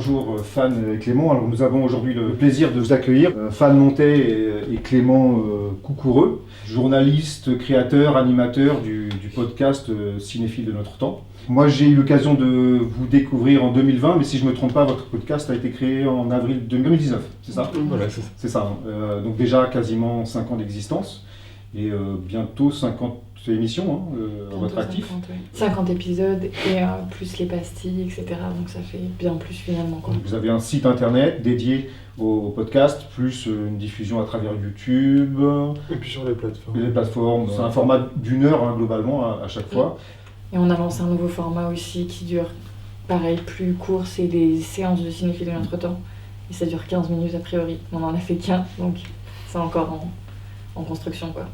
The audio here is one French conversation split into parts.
bonjour Fan et Clément. Alors nous avons aujourd'hui le plaisir de vous accueillir. Fan Montet et Clément Coucoureux, journaliste, créateur, animateur du podcast Cinéphile de notre temps. Moi j'ai eu l'occasion de vous découvrir en 2020, mais si je ne me trompe pas, votre podcast a été créé en avril 2019, c'est ça ? Voilà, c'est ça. C'est ça, donc déjà quasiment 5 ans d'existence et bientôt 50 émissions à votre actif. 50, oui. 50 épisodes et plus les pastilles, etc. Donc ça fait bien plus finalement. Quoi. Vous avez un site internet dédié au podcast, plus une diffusion à travers YouTube. Et puis sur les plateformes. Les plateformes, c'est un format d'1 heure globalement à chaque fois. Et on a lancé un nouveau format aussi qui dure, pareil, plus court, c'est des séances de cinéphiles de notre temps. Et ça dure 15 minutes a priori. On en a fait qu'un, donc c'est encore en construction, quoi.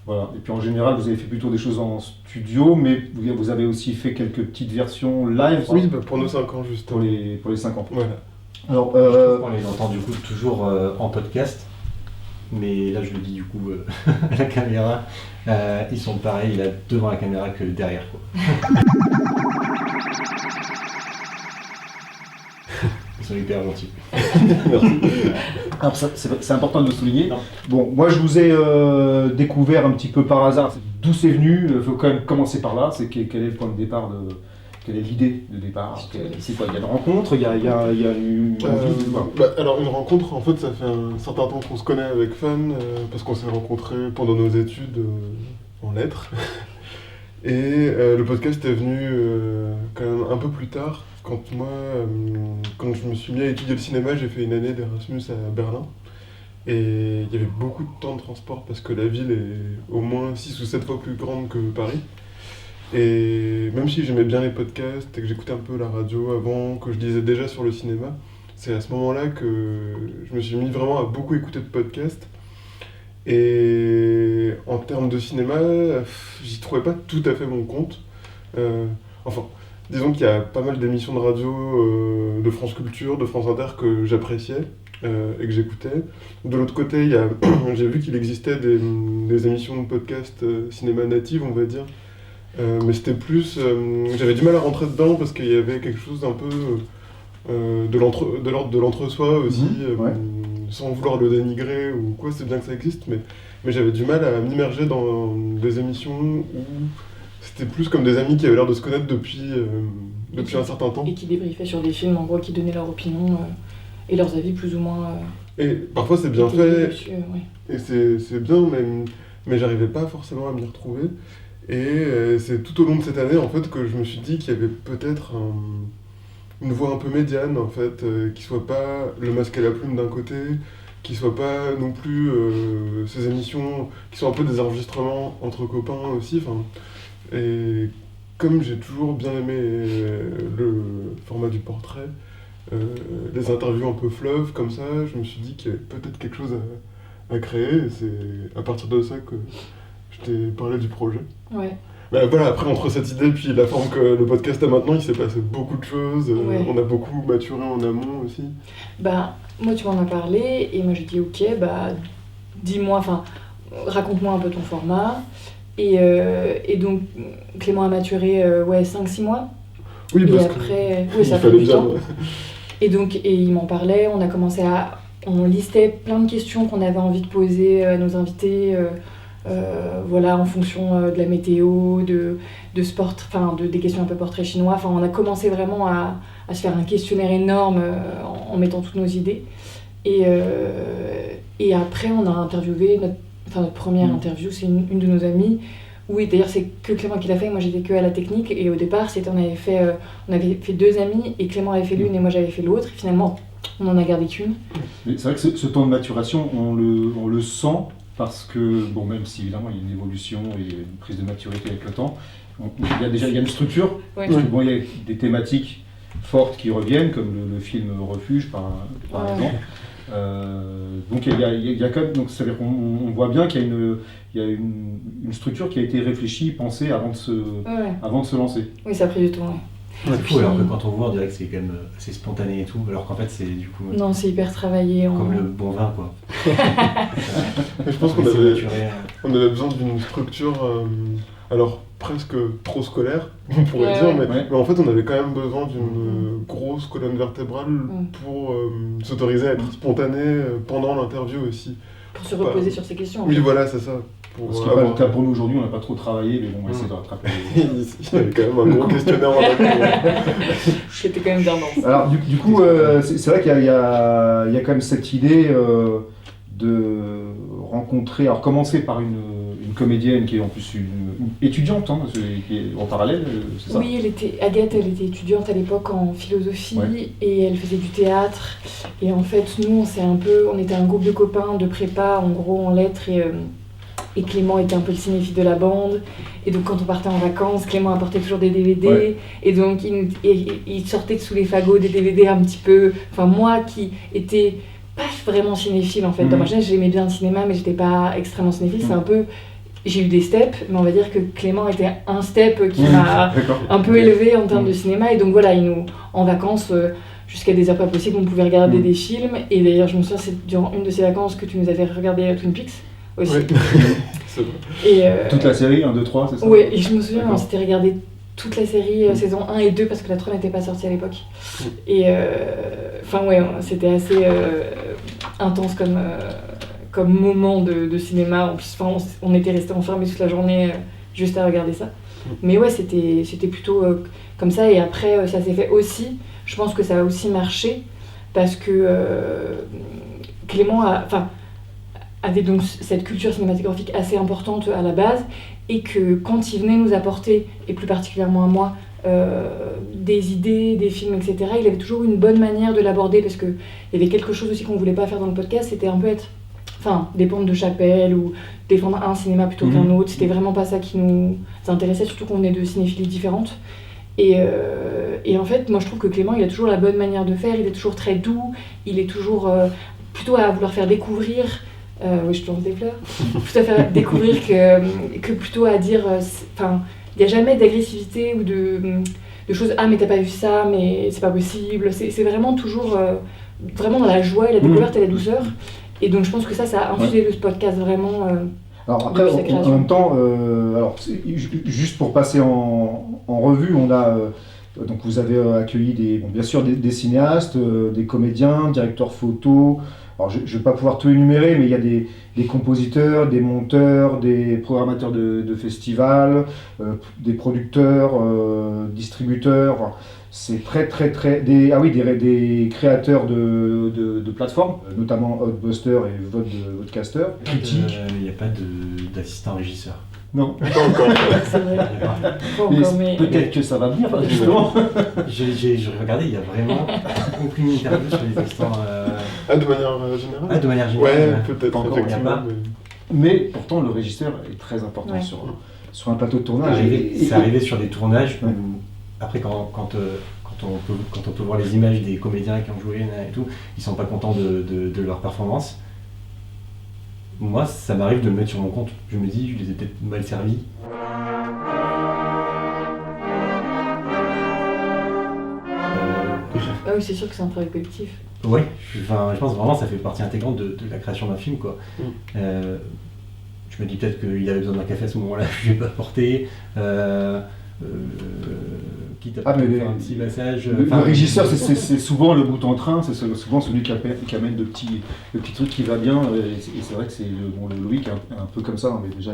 Voilà. Et puis en général, vous avez fait plutôt des choses en studio, mais vous avez aussi fait quelques petites versions live. Oui, pour nos 5 ans justement. Pour les 5 ans. Voilà. Alors, Je trouve qu'on les entend du coup toujours en podcast, mais là je le dis du coup à la caméra, ils sont pareils là devant la caméra que derrière quoi. Ils sont hyper gentils. Alors c'est important de le souligner. Bon, moi je vous ai découvert un petit peu par hasard. D'où c'est venu ? Il faut quand même commencer par là. C'est quel est le point de départ quelle est l'idée de départ ? C'est quoi ? Il y a une rencontre, il y a une envie. Alors une rencontre, en fait, ça fait un certain temps qu'on se connaît avec Fan, parce qu'on s'est rencontrés pendant nos études en lettres. Et le podcast est venu quand même un peu plus tard. Quand je me suis mis à étudier le cinéma, j'ai fait une année d'Erasmus à Berlin. Et il y avait beaucoup de temps de transport parce que la ville est au moins 6 ou 7 fois plus grande que Paris. Et même si j'aimais bien les podcasts et que j'écoutais un peu la radio avant, que je lisais déjà sur le cinéma, c'est à ce moment-là que je me suis mis vraiment à beaucoup écouter de podcasts. Et en termes de cinéma, j'y trouvais pas tout à fait mon compte. Disons qu'il y a pas mal d'émissions de radio de France Culture, de France Inter que j'appréciais et que j'écoutais. De l'autre côté, j'ai vu qu'il existait des émissions de podcast cinéma native, on va dire. Mais c'était plus... j'avais du mal à rentrer dedans parce qu'il y avait quelque chose d'un peu de l'ordre de l'entre-soi aussi, sans vouloir le dénigrer ou quoi, c'est bien que ça existe, mais j'avais du mal à m'immerger dans des émissions où c'était plus comme des amis qui avaient l'air de se connaître depuis un certain temps. Et qui débriefaient sur des films, en gros, qui donnaient leur opinion et leurs avis plus ou moins... et parfois c'est bien fait, dessus, ouais. et c'est bien, mais j'arrivais pas forcément à m'y retrouver. Et c'est tout au long de cette année en fait que je me suis dit qu'il y avait peut-être une voix un peu médiane en fait, qui soit pas le masque et la plume d'un côté, qui soit pas non plus ces émissions qui sont un peu des enregistrements entre copains aussi. Et comme j'ai toujours bien aimé le format du portrait, les interviews un peu fleuves comme ça, je me suis dit qu'il y avait peut-être quelque chose à créer. Et c'est à partir de ça que je t'ai parlé du projet. Ouais. Bah voilà, après entre cette idée et puis la forme que le podcast a maintenant, il s'est passé beaucoup de choses. Ouais. On a beaucoup maturé en amont aussi. Bah, moi tu m'en as parlé et moi j'ai dit ok, bah dis-moi, raconte-moi un peu ton format. Et donc Clément a maturé 5-6 mois. Oui, et parce après, que ça fait du temps. Et il m'en parlait, on listait plein de questions qu'on avait envie de poser à nos invités. En fonction de la météo, de sport, des questions un peu portrait chinois. On a commencé vraiment à se faire un questionnaire énorme en mettant toutes nos idées. Et après, on a interviewé, notre première interview, c'est une de nos amies. Oui, d'ailleurs, c'est que Clément qui l'a fait, moi j'étais que à la technique. Et au départ, on avait fait 2 amies, et Clément avait fait l'une et moi j'avais fait l'autre. Et finalement, on en a gardé qu'une. Mais c'est vrai que ce temps de maturation, on le sent. Parce que, même si évidemment il y a une évolution et une prise de maturité avec le temps, il y a une structure, ouais. Parce que, il y a des thématiques fortes qui reviennent, comme le film Refuge par exemple. Donc il y a quand même, donc ça veut dire qu'on voit bien qu'il y a une structure qui a été réfléchie, pensée avant de se lancer. Oui, ça a pris du temps. Ouais. C'est fou, alors que quand on voit, on dirait que c'est quand même assez spontané et tout, alors qu'en fait c'est du coup... Non, c'est hyper travaillé. Comme le bon vin, quoi. Je pense qu'on avait besoin d'une structure alors presque trop scolaire, on pourrait dire, mais en fait on avait quand même besoin d'une grosse colonne vertébrale pour s'autoriser à être spontané pendant l'interview aussi. Pour se reposer sur ces questions. Oui, voilà, c'est ça. Ce qui n'est pas le cas pour nous aujourd'hui, on n'a pas trop travaillé, mais bon, on va essayer de rattraper. Il y avait quand même un gros questionnaire en J'étais quand même bien dense. Alors, du coup, c'est vrai qu'il y a quand même cette idée de rencontrer, alors commencer par une comédienne qui est en plus une étudiante, hein, qui est en parallèle, c'est ça? Oui, Agathe, elle était étudiante à l'époque en philosophie et elle faisait du théâtre. Et en fait, nous, on était un groupe de copains de prépa, en gros, en lettres, et Clément était un peu le cinéphile de la bande. Et donc, quand on partait en vacances, Clément apportait toujours des DVD. Et donc, il sortait de sous les fagots des DVD un petit peu. Enfin, moi qui étais pas vraiment cinéphile, en fait. Dans ma jeunesse, j'aimais bien le cinéma, mais j'étais pas extrêmement cinéphile. C'est un peu... J'ai eu des steps, mais on va dire que Clément était un step qui m'a un peu élevé en termes de cinéma. Et donc voilà, en vacances, jusqu'à des heures pas possibles, on pouvait regarder des films. Et d'ailleurs, je me souviens, c'est durant une de ces vacances que tu nous avais regardé Twin Peaks aussi. C'est vrai. Toute la série, 1, 2, 3, c'est ça? Oui, et je me souviens, on s'était regardé toute la série, saison 1 et 2, parce que la 3 n'était pas sortie à l'époque. Et c'était assez intense comme moment de cinéma. En plus, on était restés enfermés toute la journée juste à regarder ça. Mais ouais, c'était plutôt comme ça. Et après, ça s'est fait aussi. Je pense que ça a aussi marché parce que Clément avait donc cette culture cinématographique assez importante à la base et que quand il venait nous apporter, et plus particulièrement à moi, des idées, des films, etc., il avait toujours une bonne manière de l'aborder parce qu'il y avait quelque chose aussi qu'on voulait pas faire dans le podcast, c'était un peu des pentes de chapelle ou défendre un cinéma plutôt qu'un autre. C'était vraiment pas ça qui nous intéressait, surtout qu'on est de cinéphilies différentes. Et en fait, moi je trouve que Clément, il a toujours la bonne manière de faire, il est toujours très doux, il est toujours plutôt à vouloir faire découvrir, oui je te lance des fleurs, plutôt à faire découvrir que plutôt à dire, il n'y a jamais d'agressivité ou de choses, ah mais t'as pas vu ça, mais c'est pas possible, c'est vraiment toujours vraiment dans la joie et la découverte et la douceur. Et donc je pense que ça a infusé le podcast vraiment. Alors après, en même temps, juste pour passer en revue, on a donc vous avez accueilli bien sûr des cinéastes, des comédiens, directeurs photo. Alors je ne vais pas pouvoir tout énumérer, mais il y a des compositeurs, des monteurs, des programmateurs de festivals, des producteurs, distributeurs. C'est des créateurs de plateformes, notamment Hotbuster et Vodcaster. Critique. Il n'y a pas d'assistant régisseur. Non. Pas encore. C'est vrai. Pas encore, mais... Peut-être que ça va venir, justement. J'ai regardé, il n'y a vraiment aucune interview sur les assistants. De manière générale de manière générale. Ouais, peut-être, encore, effectivement. Mais pourtant, le régisseur est très important sur un plateau de tournage. C'est arrivé sur des tournages où, après, quand on peut voir les images des comédiens qui ont joué et tout, ils sont pas contents de leur performance. Moi, ça m'arrive de le mettre sur mon compte. Je me dis, je les ai peut-être mal servis. Ah oui, c'est sûr que c'est un travail collectif. Ouais, je pense vraiment que ça fait partie intégrante de la création d'un film, quoi. Je me dis peut-être qu'il avait besoin d'un café à ce moment-là, je ne l'ai pas apporté. Quitte à faire un petit massage. Le régisseur, c'est souvent le bout en train, c'est souvent celui qui amène le petit truc qui va bien. Et c'est vrai que le Loïc est un peu comme ça, mais déjà,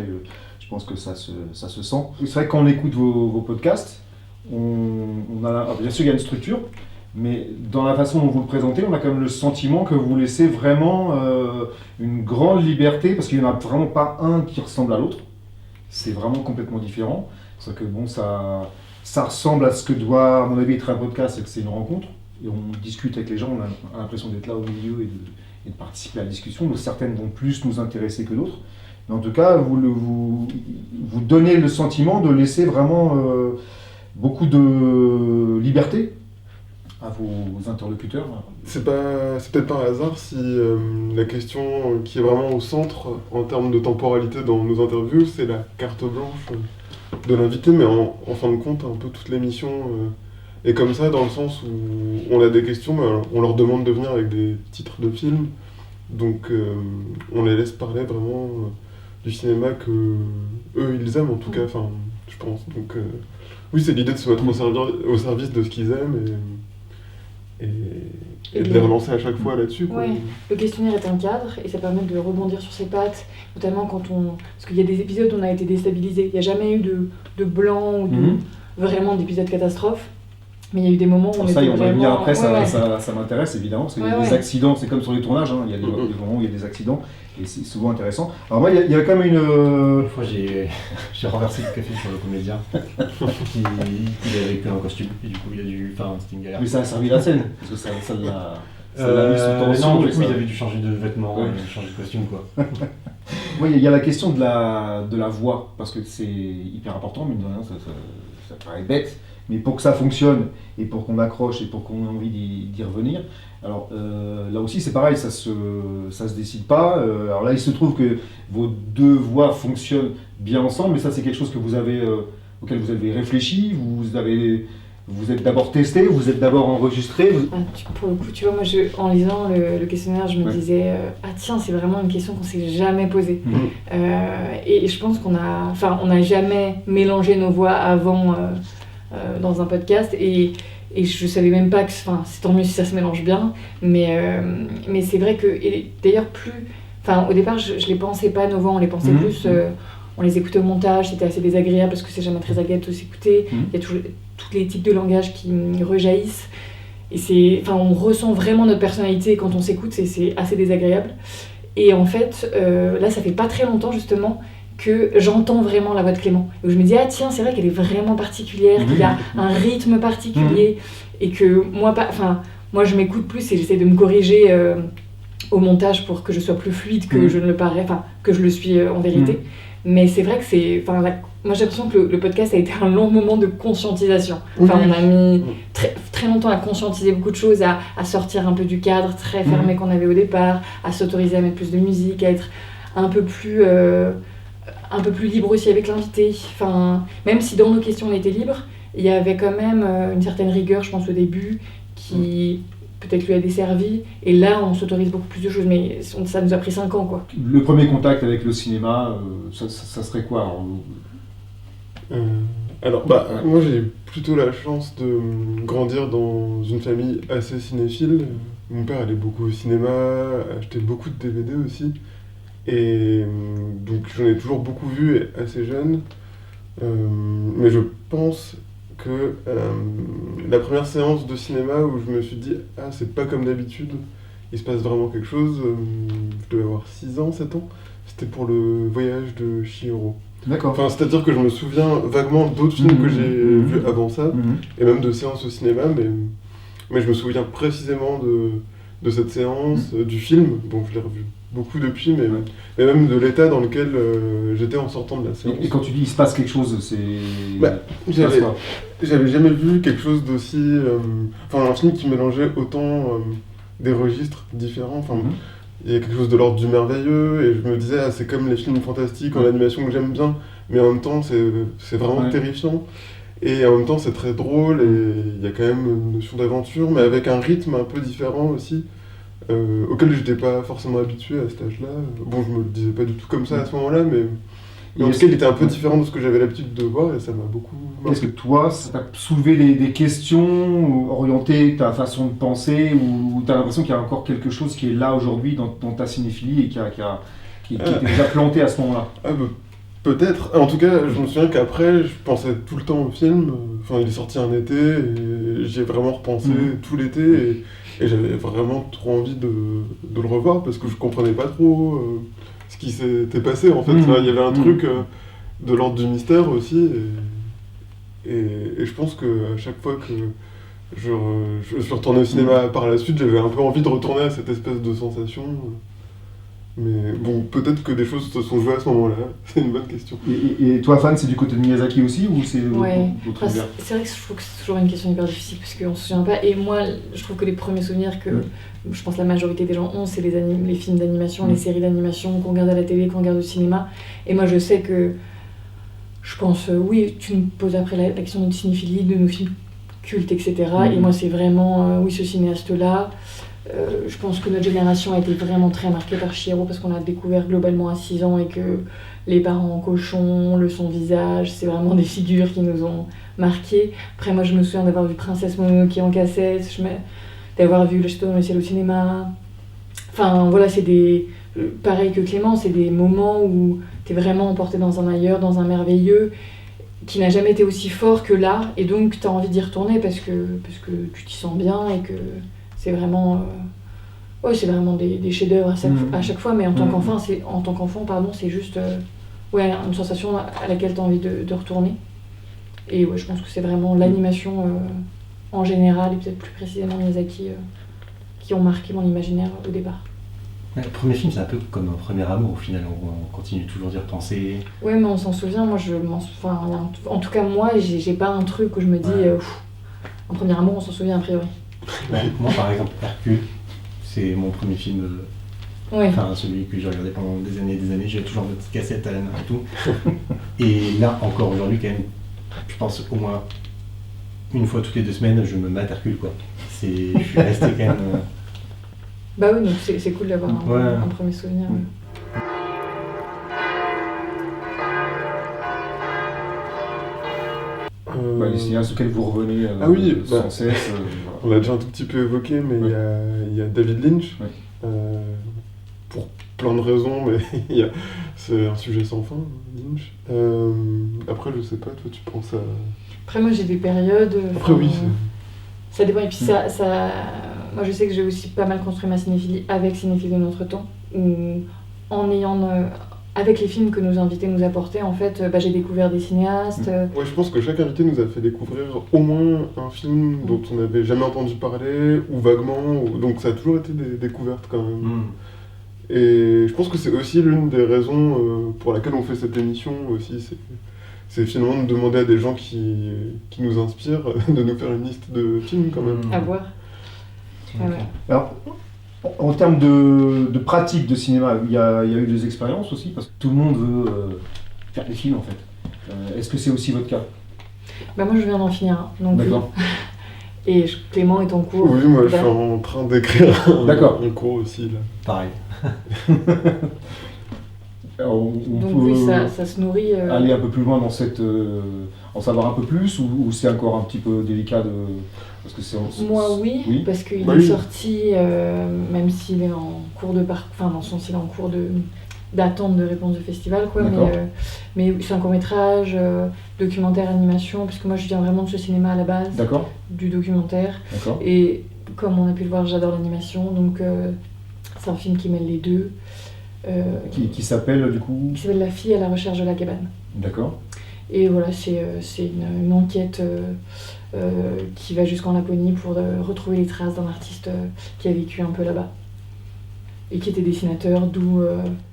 je pense que ça se sent. C'est vrai que quand on écoute vos podcasts, bien sûr, il y a une structure, mais dans la façon dont vous le présentez, on a quand même le sentiment que vous laissez vraiment une grande liberté, parce qu'il n'y en a vraiment pas un qui ressemble à l'autre. C'est vraiment complètement différent. C'est que ça ressemble à ce que doit, à mon avis, être un podcast, c'est que c'est une rencontre, et on discute avec les gens, on a l'impression d'être là au milieu et de participer à la discussion. Donc certaines vont plus nous intéresser que d'autres. Mais en tout cas, vous donnez le sentiment de laisser vraiment beaucoup de liberté à vos interlocuteurs. C'est peut-être pas un hasard si la question qui est vraiment au centre en termes de temporalité dans nos interviews, c'est la carte blanche de l'invité, mais en fin de compte, un peu toute l'émission est comme ça, dans le sens où on a des questions, mais on leur demande de venir avec des titres de films, donc on les laisse parler vraiment du cinéma que eux ils aiment en tout cas, enfin je pense. Donc oui, c'est l'idée de se mettre au service de ce qu'ils aiment et de les relancer à chaque fois là-dessus, quoi. Ouais. Le questionnaire est un cadre et ça permet de rebondir sur ses pattes, notamment quand parce qu'il y a des épisodes où on a été déstabilisé. Il n'y a jamais eu de blanc ou vraiment d'épisodes catastrophes. Mais il y a eu des moments où on ça, était on va vraiment... venir après, ça m'intéresse évidemment, parce qu'il y a des accidents, c'est comme sur les tournages, hein, il y a des moments où il y a des accidents, et c'est souvent intéressant. Alors moi, il y a quand même Une fois, j'ai renversé le café sur le comédien, qui avait que un costume, et du coup, il a dû... Enfin, c'était une galère. Mais ça a servi la scène, parce que ça l'a mis sous tension. Non, du coup, il avait dû changer de vêtements, changer de costume, quoi. Oui, il y a la question de la voix, parce que c'est hyper important, mine de rien, ça paraît bête, mais pour que ça fonctionne, et pour qu'on accroche, et pour qu'on ait envie d'y revenir, alors là aussi c'est pareil, ça se décide pas. Alors là, il se trouve que vos deux voix fonctionnent bien ensemble, mais ça c'est quelque chose que auquel vous avez réfléchi, vous êtes d'abord testé, vous êtes d'abord enregistré. Pour le coup, tu vois, moi, en lisant le questionnaire, je me disais, ah tiens, c'est vraiment une question qu'on s'est jamais posée. Et je pense qu'on n'a jamais mélangé nos voix avant dans un podcast, et je savais même pas que, c'est tant mieux si ça se mélange bien, mais c'est vrai que, et d'ailleurs au départ, je les pensais pas nos voix, on les pensait plus. On les écoutait au montage, c'était assez désagréable parce que c'est jamais très agréable de s'écouter. Il y a toujours tous les types de langage qui rejaillissent. Et on ressent vraiment notre personnalité quand on s'écoute, c'est assez désagréable. Et en fait, là, ça fait pas très longtemps justement que j'entends vraiment la voix de Clément. Et où je me dis, ah tiens, c'est vrai qu'elle est vraiment particulière, qu'il a un rythme particulier. Et que moi je m'écoute plus et j'essaie de me corriger au montage pour que je sois plus fluide que je ne le parais, que je le suis en vérité. Mais c'est vrai que moi j'ai l'impression que le podcast a été un long moment de conscientisation. On a mis très, très longtemps à conscientiser beaucoup de choses, à sortir un peu du cadre très fermé qu'on avait au départ, à s'autoriser à mettre plus de musique, à être un peu plus libre aussi avec l'invité. Même si dans nos questions on était libre, il y avait quand même une certaine rigueur, je pense, au début, qui peut-être lui a desservi. Et là, on s'autorise beaucoup plus de choses, mais ça nous a pris 5 ans, quoi. Le premier contact avec le cinéma, ça serait quoi alors moi j'ai plutôt la chance de grandir dans une famille assez cinéphile. Mon père allait beaucoup au cinéma, achetait beaucoup de DVD aussi. Et donc j'en ai toujours beaucoup vu assez jeune. Mais je pense que la première séance de cinéma où je me suis dit « Ah, c'est pas comme d'habitude, il se passe vraiment quelque chose », je devais avoir 6 ans, 7 ans, c'était pour le voyage de Chihiro. D'accord. C'est-à-dire que je me souviens vaguement d'autres films que j'ai vus avant ça, et même de séances au cinéma, mais je me souviens précisément de cette séance, du film. Bon, je l'ai revu beaucoup depuis, mais même de l'état dans lequel j'étais en sortant de la séance. Et quand tu dis il se passe quelque chose, c'est... J'avais jamais vu quelque chose d'aussi... un film qui mélangeait autant des registres différents. Il y a quelque chose de l'ordre du merveilleux, et je me disais, c'est comme les films fantastiques en animation que j'aime bien, mais en même temps c'est vraiment terrifiant. Et en même temps c'est très drôle, et il y a quand même une notion d'aventure, mais avec un rythme un peu différent aussi, auquel j'étais pas forcément habitué à cet âge-là. Bon, je me le disais pas du tout comme ça à ce moment-là, mais en tout cas il était un peu différent de ce que j'avais l'habitude de voir, et ça m'a beaucoup marqué. Est-ce que toi, ça t'a soulevé des questions, orienté ta façon de penser, ou t'as l'impression qu'il y a encore quelque chose qui est là aujourd'hui dans ta cinéphilie et qui était déjà planté à ce moment-là? Peut-être. En tout cas, je me souviens qu'après, je pensais tout le temps au film. Il est sorti un été, et j'y ai vraiment repensé tout l'été, et j'avais vraiment trop envie de le revoir, parce que je comprenais pas trop ce qui s'était passé, en fait. Il y avait un truc de l'ordre du mystère aussi, et je pense qu'à chaque fois que je suis retourné au cinéma par la suite, j'avais un peu envie de retourner à cette espèce de sensation. Mais bon, peut-être que des choses se sont jouées à ce moment-là, c'est une bonne question. Et toi, fan, c'est du côté de Miyazaki aussi, ou c'est d'autres univers ? C'est vrai que je trouve que c'est toujours une question hyper difficile, parce qu'on se souvient pas, et moi, je trouve que les premiers souvenirs que je pense la majorité des gens ont, c'est les films d'animation, les séries d'animation qu'on regarde à la télé, qu'on regarde au cinéma. Et moi, je sais que, je pense, oui, tu me poses après la question de notre cinéphilie, de nos films cultes, etc. Et moi, c'est vraiment, oui, ce cinéaste-là. Je pense que notre génération a été vraiment très marquée par Chihiro parce qu'on l'a découvert globalement à 6 ans et que les parents en cochon, le son visage, c'est vraiment des figures qui nous ont marqués. Après, moi, je me souviens d'avoir vu Princesse Mononoke en cassette, d'avoir vu Le Château dans le ciel au cinéma. Enfin, voilà, c'est des... Pareil que Clément, c'est des moments où t'es vraiment emporté dans un ailleurs, dans un merveilleux, qui n'a jamais été aussi fort que là, et donc t'as envie d'y retourner parce que tu t'y sens bien et que c'est vraiment... c'est vraiment des chefs-d'œuvre à chaque fois, mais en tant qu'enfant, c'est juste une sensation à laquelle t'as envie de retourner. Et je pense que c'est vraiment l'animation en général, et peut-être plus précisément Miyazaki, qui ont marqué mon imaginaire au départ. Le premier film, c'est un peu comme un premier amour au final, on continue toujours d'y repenser. Oui, mais on s'en souvient, en tout cas moi, j'ai pas un truc où je me dis, un premier amour, on s'en souvient a priori. Moi par exemple, Hercule, c'est mon premier film, enfin celui que j'ai regardé pendant des années, j'ai toujours mes petites cassettes à la main et tout. Et là, encore aujourd'hui quand même, je pense au moins une fois toutes les 2 semaines, je me mate Hercule quoi. Je suis resté quand même... Bah oui, donc c'est cool d'avoir un premier souvenir. Les cinéastes auxquels vous revenez sans cesse. On l'a déjà un tout petit peu évoqué, mais il y a David Lynch, pour plein de raisons, mais c'est un sujet sans fin, Lynch. Après, je sais pas, toi tu penses à... Après moi j'ai des périodes... Après oui, ça dépend, et puis moi je sais que j'ai aussi pas mal construit ma cinéphilie avec Cinéphile de notre temps, où en ayant... avec les films que nos invités nous apportaient, en fait, j'ai découvert des cinéastes. Je pense que chaque invité nous a fait découvrir au moins un film dont on n'avait jamais entendu parler, ou vaguement, donc ça a toujours été des découvertes quand même. Et je pense que c'est aussi l'une des raisons pour laquelle on fait cette émission aussi, c'est finalement de demander à des gens qui nous inspirent de nous faire une liste de films quand même. À voir. Alors, en termes de pratique de cinéma, il y a eu des expériences aussi, parce que tout le monde veut faire des films en fait. Est-ce que c'est aussi votre cas ? Moi je viens d'en finir un. D'accord. Et Clément est en cours. Oui, moi je suis en train d'écrire un cours aussi là. Pareil. On donc peut oui, ça se nourrit. Aller un peu plus loin dans en savoir un peu plus, ou c'est encore un petit peu délicat de... Parce que Moi oui, parce qu'il est sorti, même s'il est en cours dans son style en cours d'attente de réponse de festival, quoi. Mais c'est un court-métrage, documentaire, animation, parce que moi je viens vraiment de ce cinéma à la base, du documentaire. Et comme on a pu le voir, j'adore l'animation, donc c'est un film qui mêle les deux. Qui s'appelle du coup... Qui s'appelle La fille à la recherche de la cabane. D'accord. Et voilà, c'est une enquête qui va jusqu'en Laponie pour retrouver les traces d'un artiste qui a vécu un peu là-bas et qui était dessinateur, d'où...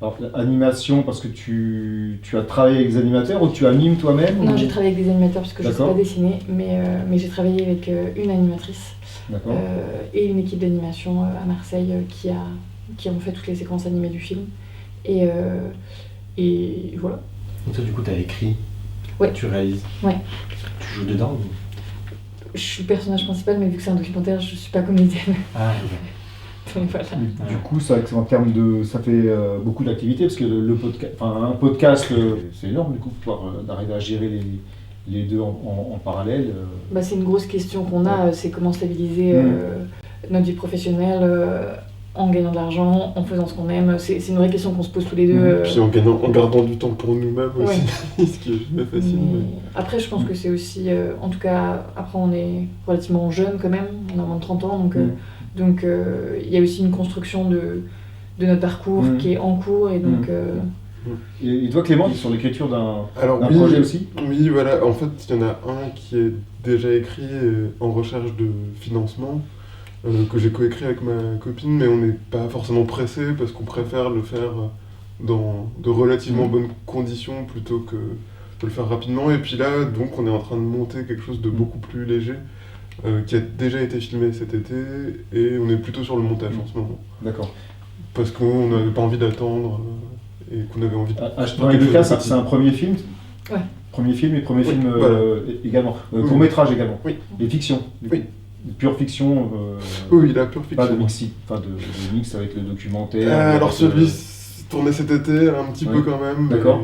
Alors, animation, parce que tu as travaillé avec des animateurs ou tu animes toi-même? Non, j'ai travaillé avec des animateurs parce que je ne sais pas dessiner, mais j'ai travaillé avec une animatrice et une équipe d'animation à Marseille qui ont fait toutes les séquences animées du film. Et voilà. Donc toi, du coup, tu as écrit, tu réalises, tu joues dedans ou... Je suis le personnage principal, mais vu que c'est un documentaire, je suis pas comédienne. Ah, donc voilà. Du coup, c'est vrai que en termes de... ça fait beaucoup d'activités, parce que un podcast, c'est énorme du coup, d'arriver à gérer les deux en parallèle. C'est une grosse question qu'on a, c'est comment stabiliser notre vie professionnelle en gagnant de l'argent, en faisant ce qu'on aime. C'est une vraie question qu'on se pose tous les deux. Puis en gardant du temps pour nous-mêmes aussi, ce qui est jamais facile. Après, je pense que c'est aussi, en tout cas, après on est relativement jeune quand même, on a moins de 30 ans, donc il y a aussi une construction de notre parcours qui est en cours, et donc... Et toi Clément, tu es sur l'écriture d'un projet aussi? Oui, voilà, en fait il y en a un qui est déjà écrit en recherche de financement, que j'ai coécrit avec ma copine, mais on n'est pas forcément pressé parce qu'on préfère le faire dans de relativement bonnes conditions plutôt que de le faire rapidement. Et puis là, donc, on est en train de monter quelque chose de beaucoup plus léger qui a déjà été filmé cet été, et on est plutôt sur le montage en ce moment. D'accord. Parce qu'on n'avait pas envie d'attendre et qu'on avait envie de... Dans les deux cas, c'est un premier film? Ouais. Premier film et premier film également. Court-métrage également? Oui. Et fiction? Oui. pure fiction, Oui, la pure pas de fiction. de mix avec le documentaire. Alors avec, celui tourné cet été, un petit peu Ouais. quand même, D'accord.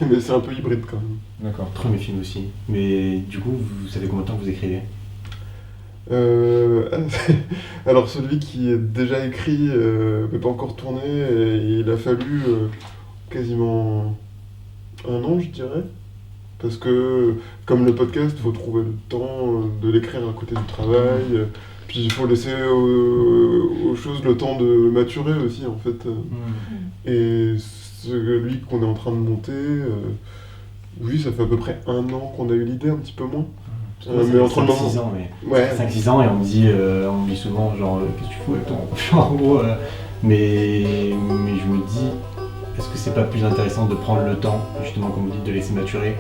mais c'est un peu hybride quand même. D'accord. Premier film aussi. Mais du coup, vous savez combien de temps vous écrivez? Alors celui qui est déjà écrit, mais pas encore tourné, et il a fallu quasiment 1 an, je dirais. Parce que, comme le podcast, il faut trouver le temps de l'écrire à côté du travail. Puis il faut laisser aux choses le temps de maturer aussi, en fait. Et celui qu'on est en train de monter, oui, ça fait à peu près 1 an qu'on a eu l'idée, un petit peu moins. Mais entre le moment... 5-6 ans, mais... Ouais. 5-6 ans, et on me dit souvent, genre, qu'est-ce que tu fous avec ton... en gros, mais je me dis, est-ce que c'est pas plus intéressant de prendre le temps, justement, comme vous dites, de laisser maturer?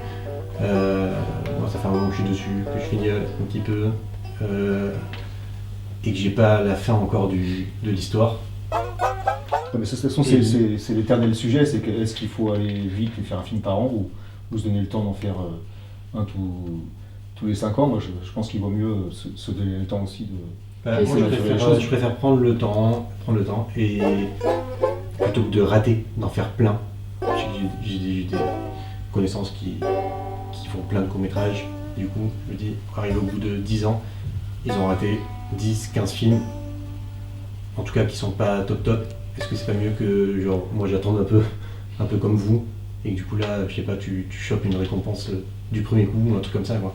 Moi, ça fait un moment que je suis dessus, que je finis un petit peu, et que j'ai pas la fin encore de l'histoire. Ouais, mais ça, de toute façon, c'est l'éternel sujet, c'est que est-ce qu'il faut aller vite et faire un film par an ou se donner le temps d'en faire un tous les 5 ans. Moi, je pense qu'il vaut mieux se donner le temps aussi de... Moi, Et je préfère prendre le temps, et plutôt que de rater, d'en faire plein. J'ai des connaissances qui font plein de courts-métrages. Du coup, je me dis, arrivé au bout de 10 ans, ils ont raté 10-15 films, en tout cas qui sont pas top. Est-ce que c'est pas mieux que, genre, moi j'attende un peu comme vous, et que du coup là, je sais pas, tu chopes une récompense du premier coup, ou un truc comme ça, quoi.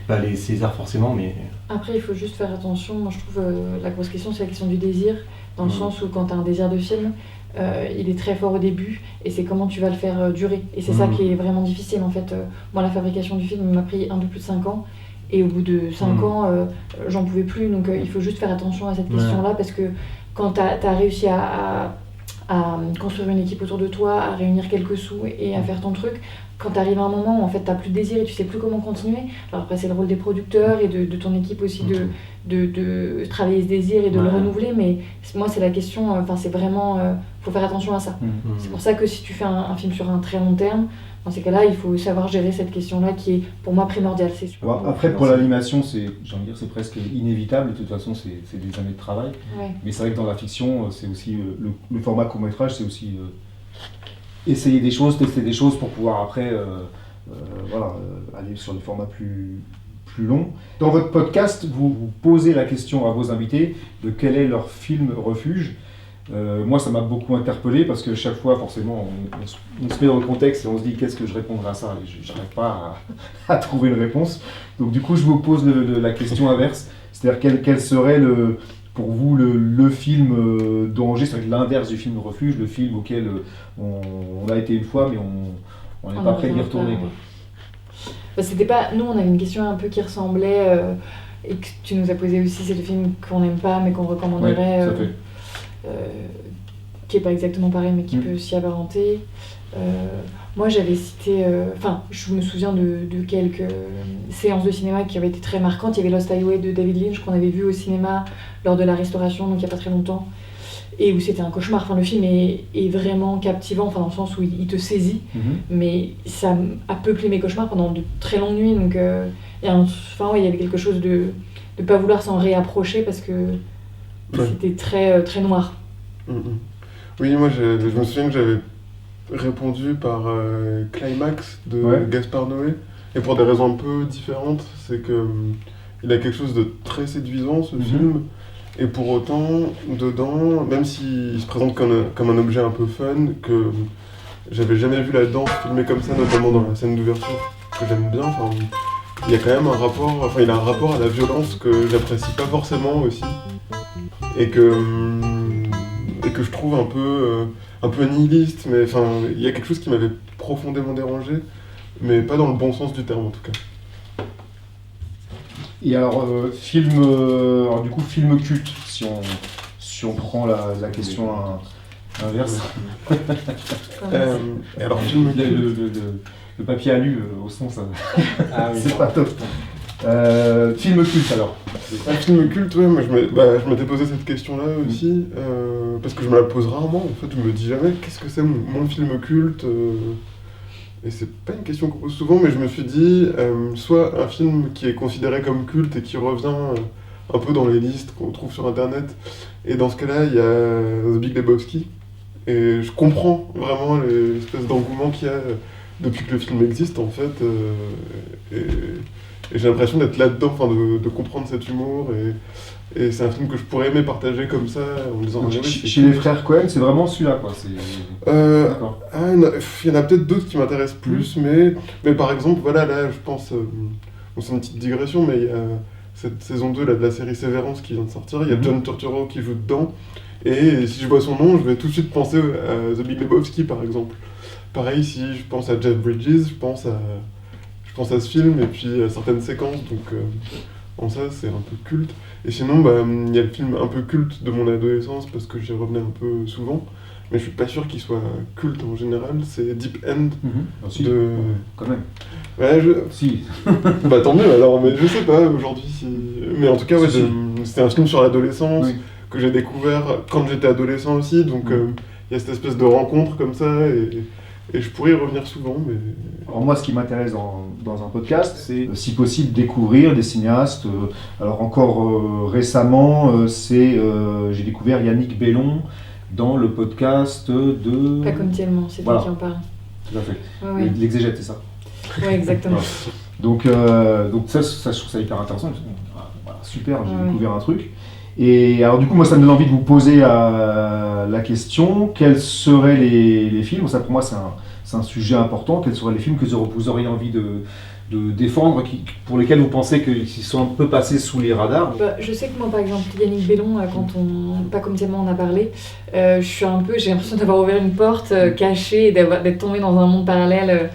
Pas les Césars forcément, mais... Après, il faut juste faire attention. Moi, je trouve la grosse question, c'est la question du désir, dans le sens où quand tu as un désir de film, il est très fort au début, et c'est comment tu vas le faire durer. Et c'est ça qui est vraiment difficile, en fait. Moi, la fabrication du film m'a pris un peu plus de 5 ans, et au bout de 5 ans, j'en pouvais plus. Donc, il faut juste faire attention à cette question-là, parce que quand tu as réussi à construire une équipe autour de toi, à réunir quelques sous et à faire ton truc, quand tu arrives à un moment où en fait tu n'as plus de désir et tu sais plus comment continuer, alors après c'est le rôle des producteurs et de ton équipe aussi de travailler ce désir et de le renouveler, mais moi c'est la question, enfin c'est vraiment, faut faire attention à ça. C'est pour ça que si tu fais un film sur un très long terme, dans ces cas-là, il faut savoir gérer cette question-là qui est pour moi primordiale. Après, pour l'animation, c'est presque inévitable. De toute façon, c'est des années de travail. Ouais. Mais c'est vrai que dans la fiction, c'est aussi le format court-métrage, c'est aussi essayer des choses, tester des choses pour pouvoir après aller sur des formats plus longs. Dans votre podcast, vous posez la question à vos invités de quel est leur film refuge. Moi, ça m'a beaucoup interpellé parce que chaque fois, forcément, on se met dans le contexte et on se dit qu'est-ce que je répondrai à ça, et je n'arrive pas à trouver une réponse. Donc du coup, je vous pose la question inverse, c'est-à-dire quel serait pour vous le film d'Angers, c'est l'inverse du film de refuge, le film auquel on a été une fois, mais on n'est pas prêt d'y retourner. Bah, c'était pas... Nous, on avait une question un peu qui ressemblait, et que tu nous as posé aussi, c'est le film qu'on n'aime pas mais qu'on recommanderait. Ouais, qui est pas exactement pareil mais qui peut s'y apparenter. Moi j'avais cité, je me souviens de quelques séances de cinéma qui avaient été très marquantes. Il y avait Lost Highway de David Lynch qu'on avait vu au cinéma lors de la restauration, donc il n'y a pas très longtemps, et où c'était un cauchemar. Enfin, le film est vraiment captivant, dans le sens où il te saisit, mais ça a peuplé mes cauchemars pendant de très longues nuits, donc il y avait quelque chose de pas vouloir s'en réapprocher parce que c'était très, très noir. Oui, moi je me souviens que j'avais répondu par Climax de Gaspard Noé, et pour des raisons un peu différentes. C'est que il a quelque chose de très séduisant, ce film, et pour autant, dedans, même s'il se présente comme un objet un peu fun, que j'avais jamais vu la danse filmée comme ça, notamment dans la scène d'ouverture, que j'aime bien. Il y a quand même un rapport, il a un rapport à la violence que j'apprécie pas forcément aussi, et que je trouve un peu nihiliste, mais il y a quelque chose qui m'avait profondément dérangé, mais pas dans le bon sens du terme en tout cas. Et alors, film culte, si on prend la question inverse. Alors, film culte. Le papier alu au son, ça, c'est pas top. Film culte alors. Un film culte, ouais, moi je m'étais posé cette question-là aussi, parce que je me la pose rarement, en fait, je me dis jamais qu'est-ce que c'est mon film culte, et c'est pas une question qu'on pose souvent, mais je me suis dit, soit un film qui est considéré comme culte et qui revient un peu dans les listes qu'on trouve sur internet. Et dans ce cas-là, il y a The Big Lebowski. Et je comprends vraiment l'espèce d'engouement qu'il y a depuis que le film existe en fait. Et j'ai l'impression d'être là-dedans, enfin de comprendre cet humour. Et c'est un film que je pourrais aimer partager comme ça en me disant. Donc, chez les frères Cohen, c'est vraiment celui-là quoi. D'accord. Il y en a peut-être d'autres qui m'intéressent plus, mais par exemple, voilà, là je pense. Bon, c'est une petite digression, mais il y a cette saison 2 là, de la série Sévérance qui vient de sortir. Il y a John Turturro qui joue dedans. Et si je vois son nom, je vais tout de suite penser à The Big Lebowski par exemple. Pareil, si je pense à Jeff Bridges, je pense à ce film et puis à certaines séquences. Donc en ça, c'est un peu culte. Et sinon, il y a le film un peu culte de mon adolescence parce que j'y revenais un peu souvent. Mais je suis pas sûr qu'il soit culte en général. C'est Deep End. Si, quand même. Ouais, Si. Tant mieux alors, mais je sais pas aujourd'hui si. Mais en tout cas, ouais, c'était un film sur l'adolescence. Oui. Que j'ai découvert quand j'étais adolescent aussi, donc il y a cette espèce de rencontre comme ça, et je pourrais y revenir souvent, mais... Alors moi, ce qui m'intéresse dans un podcast, c'est si possible découvrir des cinéastes. Alors encore récemment, j'ai découvert Yannick Bellon dans le podcast de... Pas comme tellement, c'est toi qui en parle. Tout à fait. Ouais. L'exégète, c'est ça. Oui, exactement. Donc ça, je trouve ça hyper intéressant. Voilà, super, j'ai découvert un truc. Et alors du coup, moi, ça me donne envie de vous poser la question, quels seraient les films, ça pour moi c'est un sujet important, quels seraient les films que vous auriez envie de défendre, pour lesquels vous pensez qu'ils sont un peu passés sous les radars? Je sais que moi, par exemple, Yannick Bellon, quand pas comme tellement on a parlé, j'ai l'impression d'avoir ouvert une porte cachée et d'être tombée dans un monde parallèle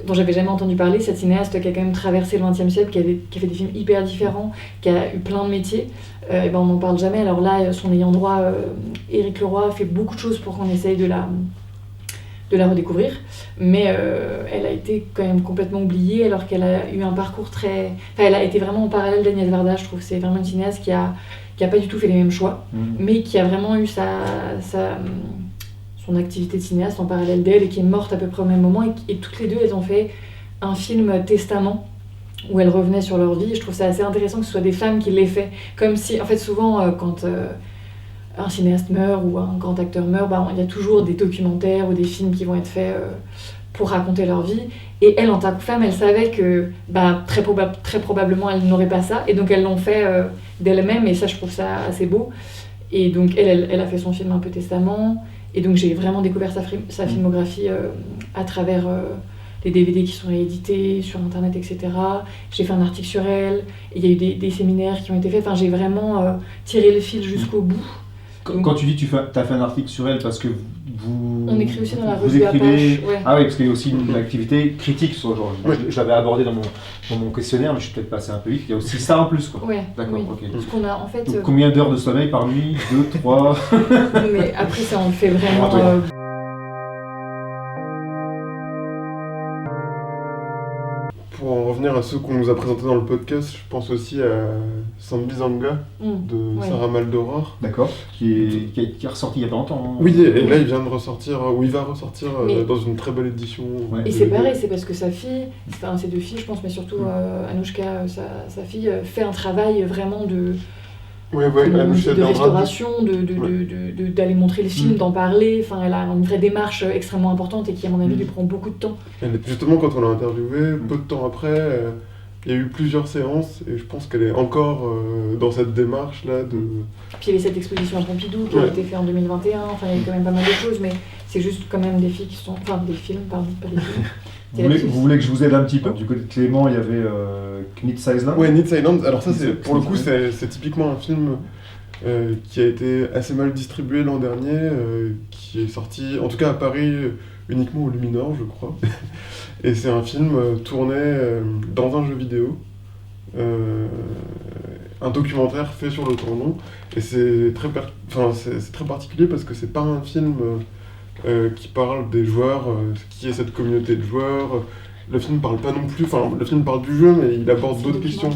dont j'avais jamais entendu parler. Cette cinéaste qui a quand même traversé le XXe siècle, qui a fait des films hyper différents, qui a eu plein de métiers, on n'en parle jamais. Alors là, son ayant droit, Éric Leroy, fait beaucoup de choses pour qu'on essaye de la redécouvrir, mais elle a été quand même complètement oubliée alors qu'elle a eu un parcours très... Enfin, elle a été vraiment en parallèle d'Agnès Varda, je trouve. C'est vraiment une cinéaste qui a pas du tout fait les mêmes choix, mais qui a vraiment eu son activité de cinéaste en parallèle d'elle et qui est morte à peu près au même moment, et toutes les deux elles ont fait un film testament où elles revenaient sur leur vie. Je trouve ça assez intéressant que ce soit des femmes qui l'aient fait, comme si en fait souvent quand un cinéaste meurt ou un grand acteur meurt, il y a toujours des documentaires ou des films qui vont être faits pour raconter leur vie, et elle en tant que femme elle savait que très probablement elle n'aurait pas ça, et donc elles l'ont fait d'elle-même, et ça je trouve ça assez beau. Et donc elle a fait son film un peu testament. Et donc j'ai vraiment découvert sa filmographie à travers les DVD qui sont réédités sur internet, etc. J'ai fait un article sur elle, et il y a eu des séminaires qui ont été faits. Enfin, j'ai vraiment tiré le fil jusqu'au bout. Quand tu dis tu as fait un article sur elle, parce que on écrit aussi dans la revue Apache. Ouais. Ah oui, parce qu'il y a aussi une activité critique sur le genre. Je l'avais abordé dans mon questionnaire, mais je suis peut-être passé un peu vite. Il y a aussi ça en plus, quoi. Ouais, d'accord, oui. ok. Parce qu'on a en fait. Donc, combien d'heures de sommeil par nuit? 2, 3 Mais après ça, on le fait vraiment. Pour en revenir à ceux qu'on nous a présentés dans le podcast, je pense aussi à Sambizanga de Sarah Maldoror. D'accord, qui est ressorti il y a pas longtemps. Hein. Oui, et là il vient de ressortir, ou il va ressortir dans une très belle édition. Ouais. Et c'est pareil, c'est parce que sa fille, ses deux filles je pense, mais surtout Anouchka, sa fille, fait un travail vraiment de restauration, d'aller montrer le film, d'en parler. Enfin, elle a une vraie démarche extrêmement importante et qui, à mon avis, lui prend beaucoup de temps. Justement, quand on l'a interviewée, peu de temps après, il y a eu plusieurs séances, et je pense qu'elle est encore dans cette démarche-là de... Puis il y avait cette exposition à Pompidou qui a été faite en 2021, enfin il y a quand même pas mal de choses, mais c'est juste quand même des filles qui sont... Enfin, des films, pardon, pas des films. Vous voulez que je vous aide un petit peu? Du côté de Clément, il y avait Knit Island. Ouais, Knit Island. Alors ça, pour le coup, c'est typiquement un film qui a été assez mal distribué l'an dernier, qui est sorti, en tout cas à Paris, uniquement au Luminor, je crois. Et c'est un film tourné dans un jeu vidéo, un documentaire fait sur le tournant. Et c'est très particulier parce que c'est pas un film qui parle des joueurs, qui est cette communauté de joueurs. Le film parle pas non plus, le film parle du jeu, mais il aborde d'autres questions.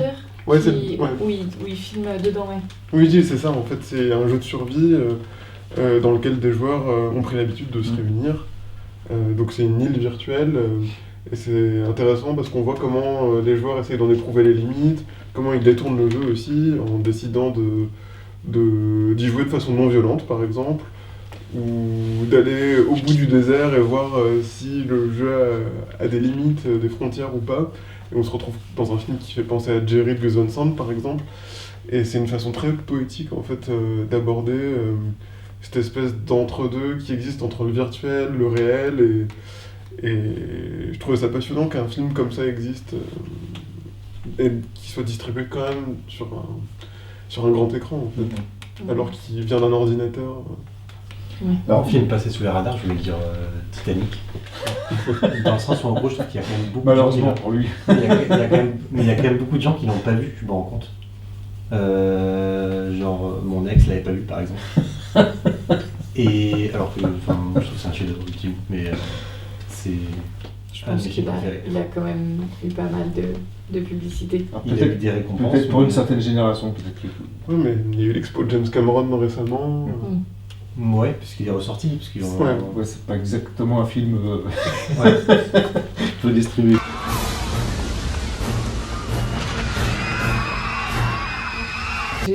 Où il filme dedans, ouais. Oui, c'est ça, en fait, c'est un jeu de survie dans lequel des joueurs ont pris l'habitude de se réunir. Donc c'est une île virtuelle, Et c'est intéressant parce qu'on voit comment les joueurs essayent d'en éprouver les limites, comment ils détournent le jeu aussi en décidant d'y jouer de façon non violente par exemple, ou d'aller au bout du désert et voir si le jeu a des limites, des frontières ou pas. Et on se retrouve dans un film qui fait penser à Jerry de Gus Van Sant par exemple. Et c'est une façon très poétique en fait d'aborder cette espèce d'entre-deux qui existe entre le virtuel, le réel, et je trouvais ça passionnant qu'un film comme ça existe et qui soit distribué quand même sur un grand écran en fait, alors qu'il vient d'un ordinateur. Alors, film passé sous les radars, je voulais dire Titanic. Dans le sens où en gros je trouve qu'il y a quand même beaucoup de gens qui Malheureusement pour lui. il y a quand même beaucoup de gens qui l'ont pas vu, je me rends compte. Genre mon ex l'avait pas vu par exemple. Et alors que je trouve que c'est un chef-d'œuvre ultime, mais je pense qu'il a quand même eu pas mal de publicité. Il a eu des récompenses. Peut-être pour une certaine génération, peut-être. Oui, mais il y a eu l'expo de James Cameron récemment. Ouais, puisqu'il est ressorti. Ouais, c'est pas exactement un film Ouais. peu distribué.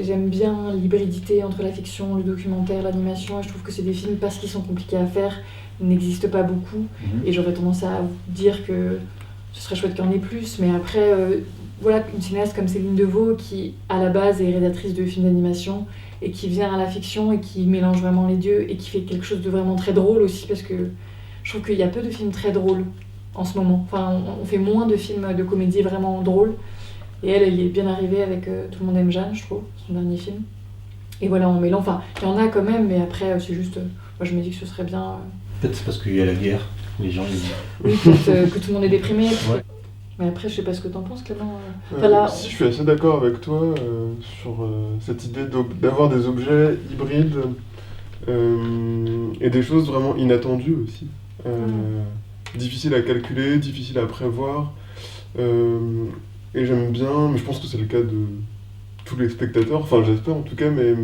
J'aime bien l'hybridité entre la fiction, le documentaire, l'animation, et je trouve que c'est des films, parce qu'ils sont compliqués à faire, ils n'existent pas beaucoup, et j'aurais tendance à dire que ce serait chouette qu'il y en ait plus, mais après, voilà, une cinéaste comme Céline Devaux, qui à la base est rédactrice de films d'animation, et qui vient à la fiction, et qui mélange vraiment les deux, et qui fait quelque chose de vraiment très drôle aussi, parce que je trouve qu'il y a peu de films très drôles en ce moment, enfin on fait moins de films de comédie vraiment drôles. Et elle est bien arrivée avec Tout le monde aime Jeanne, je trouve, son dernier film. Et voilà, on mélange. Enfin, il y en a quand même, mais après, c'est juste. Moi, je me dis que ce serait bien. Peut-être c'est parce qu'il y a la guerre, les gens ils disent. Oui, peut-être que tout le monde est déprimé. Ouais. Mais après, je sais pas ce que t'en penses, Clément. Si, je suis assez d'accord avec toi sur cette idée d'avoir des objets hybrides et des choses vraiment inattendues aussi. Difficiles à calculer, difficiles à prévoir. Et j'aime bien, mais je pense que c'est le cas de tous les spectateurs, enfin j'espère en tout cas, mais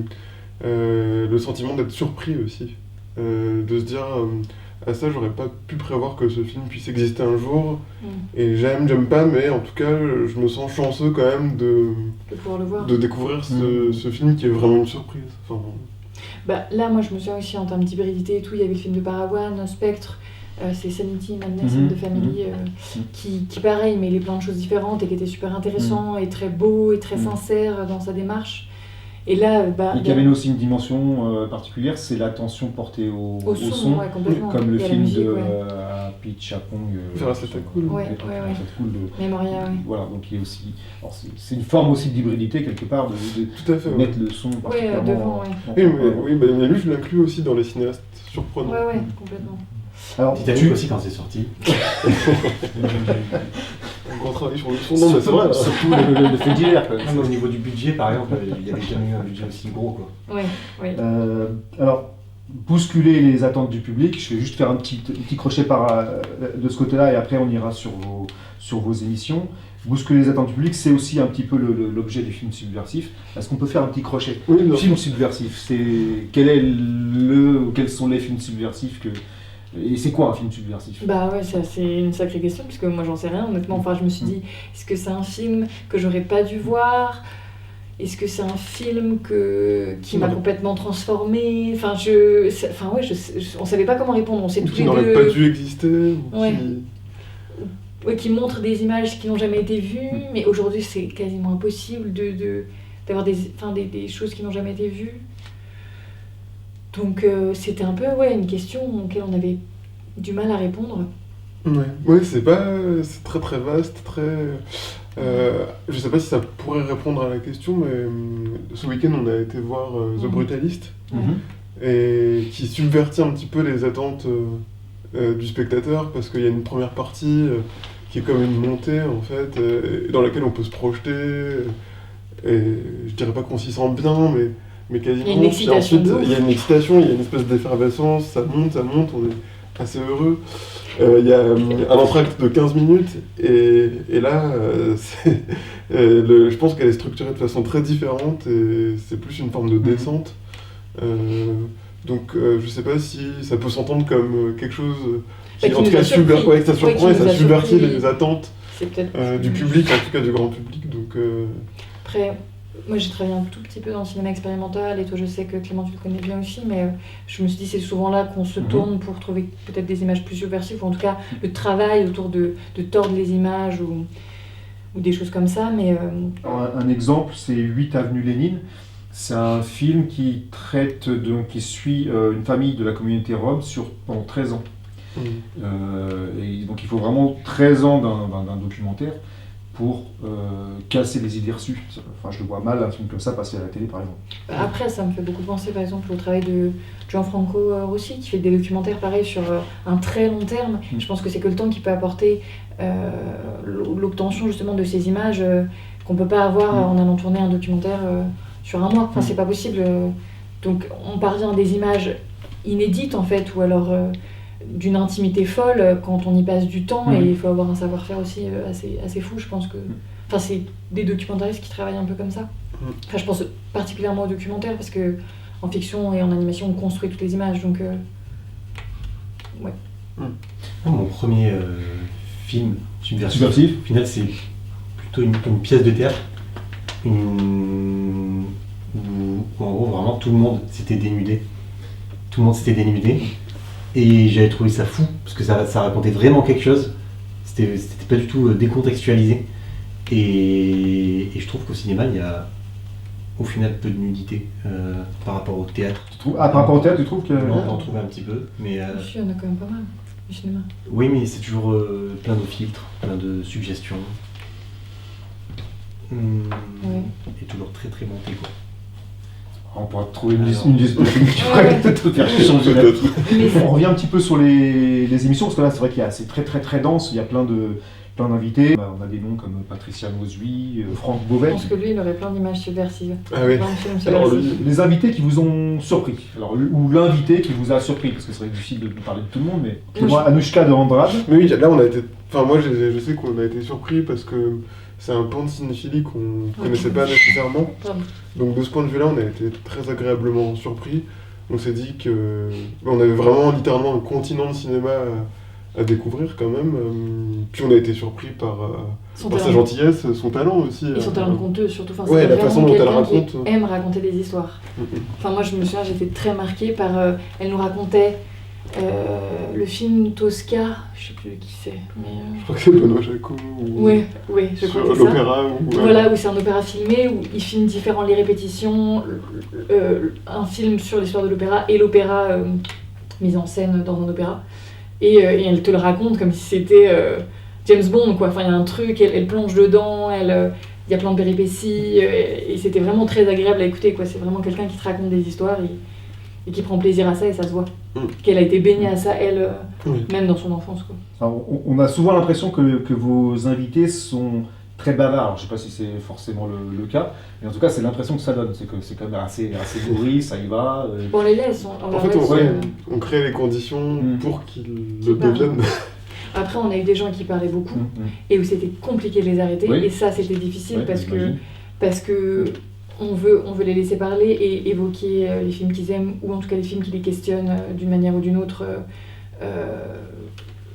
le sentiment d'être surpris aussi. De se dire, à ça j'aurais pas pu prévoir que ce film puisse exister un jour, et j'aime pas, mais en tout cas je me sens chanceux quand même de pouvoir le voir. De découvrir ce film qui est vraiment une surprise. Enfin, bah, là, moi je me souviens aussi en termes d'hybridité et tout, il y avait le film de Parawan, Spectre. C'est Sanity, Madness and the Family, qui pareil mêlait plein de choses différentes et qui était super intéressant et très beau et très sincère dans sa démarche. Et là, qui amène aussi une dimension particulière, c'est l'attention portée au son, ouais, comme le film musique, de Pete Chapong. C'était cool. Memoria, ouais. Voilà, donc il y a aussi. C'est une forme aussi d'hybridité quelque part de tout à fait, mettre le son particulièrement. Devant, oui, mais lui je l'inclus aussi dans les cinéastes surprenants. Ouais, complètement. Alors, Titanic aussi quand c'est sorti. Un grand travail sur le son, non mais c'est vrai. Surtout le fait divers. Au niveau du budget, par exemple, il n'y avait jamais eu un budget aussi gros, quoi. Oui. Alors, bousculer les attentes du public, je vais juste faire un petit crochet de ce côté-là et après on ira sur vos émissions. Bousculer les attentes du public, c'est aussi un petit peu l'objet du film subversif. Est-ce qu'on peut faire un petit crochet? Oui, film subversif, quels sont les films subversifs et c'est quoi un film subversif? Bah ouais, c'est une sacrée question, puisque moi j'en sais rien honnêtement. Enfin, je me suis dit, est-ce que c'est un film que j'aurais pas dû voir? Est-ce que c'est un film qui m'a complètement transformée? Enfin, on savait pas comment répondre. On sait tous les deux. Qui n'aurait pas dû exister. Qui montre des images qui n'ont jamais été vues, mais aujourd'hui c'est quasiment impossible d'avoir des choses qui n'ont jamais été vues. Donc c'était un peu une question auquel on avait du mal à répondre. Ouais, c'est très très vaste, je sais pas si ça pourrait répondre à la question, mais ce week-end on a été voir The Brutalist, et qui subvertit un petit peu les attentes du spectateur, parce qu'il y a une première partie qui est comme une montée en fait, dans laquelle on peut se projeter, et je dirais pas qu'on s'y sent bien, mais quasiment. Il y a une excitation. Ensuite, il y a une excitation, il y a une espèce d'effervescence, ça monte, on est assez heureux. Il y a un entracte de 15 minutes, et là, je pense qu'elle est structurée de façon très différente, et c'est plus une forme de descente. Donc je sais pas si ça peut s'entendre comme quelque chose qui en nous tout a cas surpris. ouais, ça surprend Ouais, et qui nous ça a subvertit surpris. les attentes C'est peut-être du public, en tout cas du grand public. Donc, Après, moi j'ai travaillé un tout petit peu dans le cinéma expérimental et toi je sais que Clément tu le connais bien aussi, mais je me suis dit c'est souvent là qu'on se tourne pour trouver peut-être des images plus subversives, ou en tout cas le travail autour de tordre les images ou des choses comme ça. Mais Alors, un exemple, c'est 8 avenue Lénine. C'est un film qui traite, qui suit une famille de la communauté rome pendant 13 ans. Et donc il faut vraiment 13 ans d'un documentaire pour casser les idées reçues. Enfin, je le vois mal, un film comme ça, passer à la télé, par exemple. après, ça me fait beaucoup penser, par exemple, au travail de Gianfranco Rossi, qui fait des documentaires, pareil, sur un très long terme. Je pense que c'est que le temps qui peut apporter l'obtention, justement, de ces images qu'on peut pas avoir en allant tourner un documentaire sur un mois. Enfin, c'est pas possible. Donc, on parvient à des images inédites, en fait, ou alors d'une intimité folle quand on y passe du temps, et il faut avoir un savoir-faire aussi assez fou, je pense que... Enfin, c'est des documentaristes qui travaillent un peu comme ça. Enfin, je pense particulièrement aux documentaires, parce que en fiction et en animation, on construit toutes les images, donc... ouais. Mon premier film subversif, Subversif. au final, c'est plutôt une pièce de théâtre où en gros, vraiment, tout le monde s'était dénudé. Tout le monde s'était dénudé. Et j'avais trouvé ça fou, parce que ça racontait vraiment quelque chose. C'était pas du tout décontextualisé. Et je trouve qu'au cinéma, il y a au final peu de nudité par rapport au théâtre. Par rapport au théâtre, tu trouves que... On peut en trouver un petit peu, mais... Il y en a quand même pas mal, du cinéma. Oui, mais c'est toujours plein de filtres, plein de suggestions. Et toujours très très monté, quoi. On pourra trouver une liste de films qui pourrait peut-être te faire changer la vie. On revient un petit peu sur les émissions, parce que là, c'est vrai qu'il y a, c'est très très très dense, il y a plein d'invités. On a des noms comme Patricia Mosby, Franck Je Beauvais. pense que lui, il aurait plein d'images subversives. Ah oui. Plein de films Alors, subversifs. Les invités qui vous ont surpris, ou l'invité qui vous a surpris, parce que c'est vrai que difficile de parler de tout le monde, mais moi, Anouchka de Andrade. Mais oui, là on a été. Enfin, moi je sais qu'on a été surpris parce que c'est un pan de cinéphilie qu'on connaissait pas nécessairement. Donc de ce point de vue-là, on a été très agréablement surpris. On s'est dit que on avait vraiment littéralement un continent de cinéma à découvrir quand même. Puis on a été surpris par sa gentillesse, son talent aussi. Et son talent de conteuse surtout. Enfin, Ouais, c'est la vraiment façon dont elle quelqu'un raconte. qui aime raconter des histoires. Enfin, moi je me souviens, j'étais très marquée par... elle nous racontait le film Tosca, je sais plus qui c'est, mais... Je crois que c'est Benoît Jacot. Oui, je crois que c'est ça. L'opéra. Voilà, où c'est un opéra filmé, où il filme différentes les répétitions, un film sur l'histoire de l'opéra et l'opéra mis en scène dans un opéra. Et elle te le raconte comme si c'était James Bond, quoi. Enfin, il y a un truc, elle plonge dedans, il y a plein de péripéties, et c'était vraiment très agréable à écouter, quoi. C'est vraiment quelqu'un qui te raconte des histoires et qui prend plaisir à ça, et ça se voit. Qu'elle a été baignée à ça, elle, même dans son enfance, quoi. Alors, on a souvent l'impression que vos invités sont très bavards. Alors, je ne sais pas si c'est forcément le cas, mais en tout cas, c'est l'impression que ça donne. C'est que c'est quand même assez nourri, ça y va. Bon, on les laisse. En fait, on crée les conditions pour qu'ils le deviennent. Après, on a eu des gens qui parlaient beaucoup et où c'était compliqué de les arrêter. Et ça, c'était difficile parce que on veut les laisser parler et évoquer les films qu'ils aiment, ou en tout cas les films qui les questionnent d'une manière ou d'une autre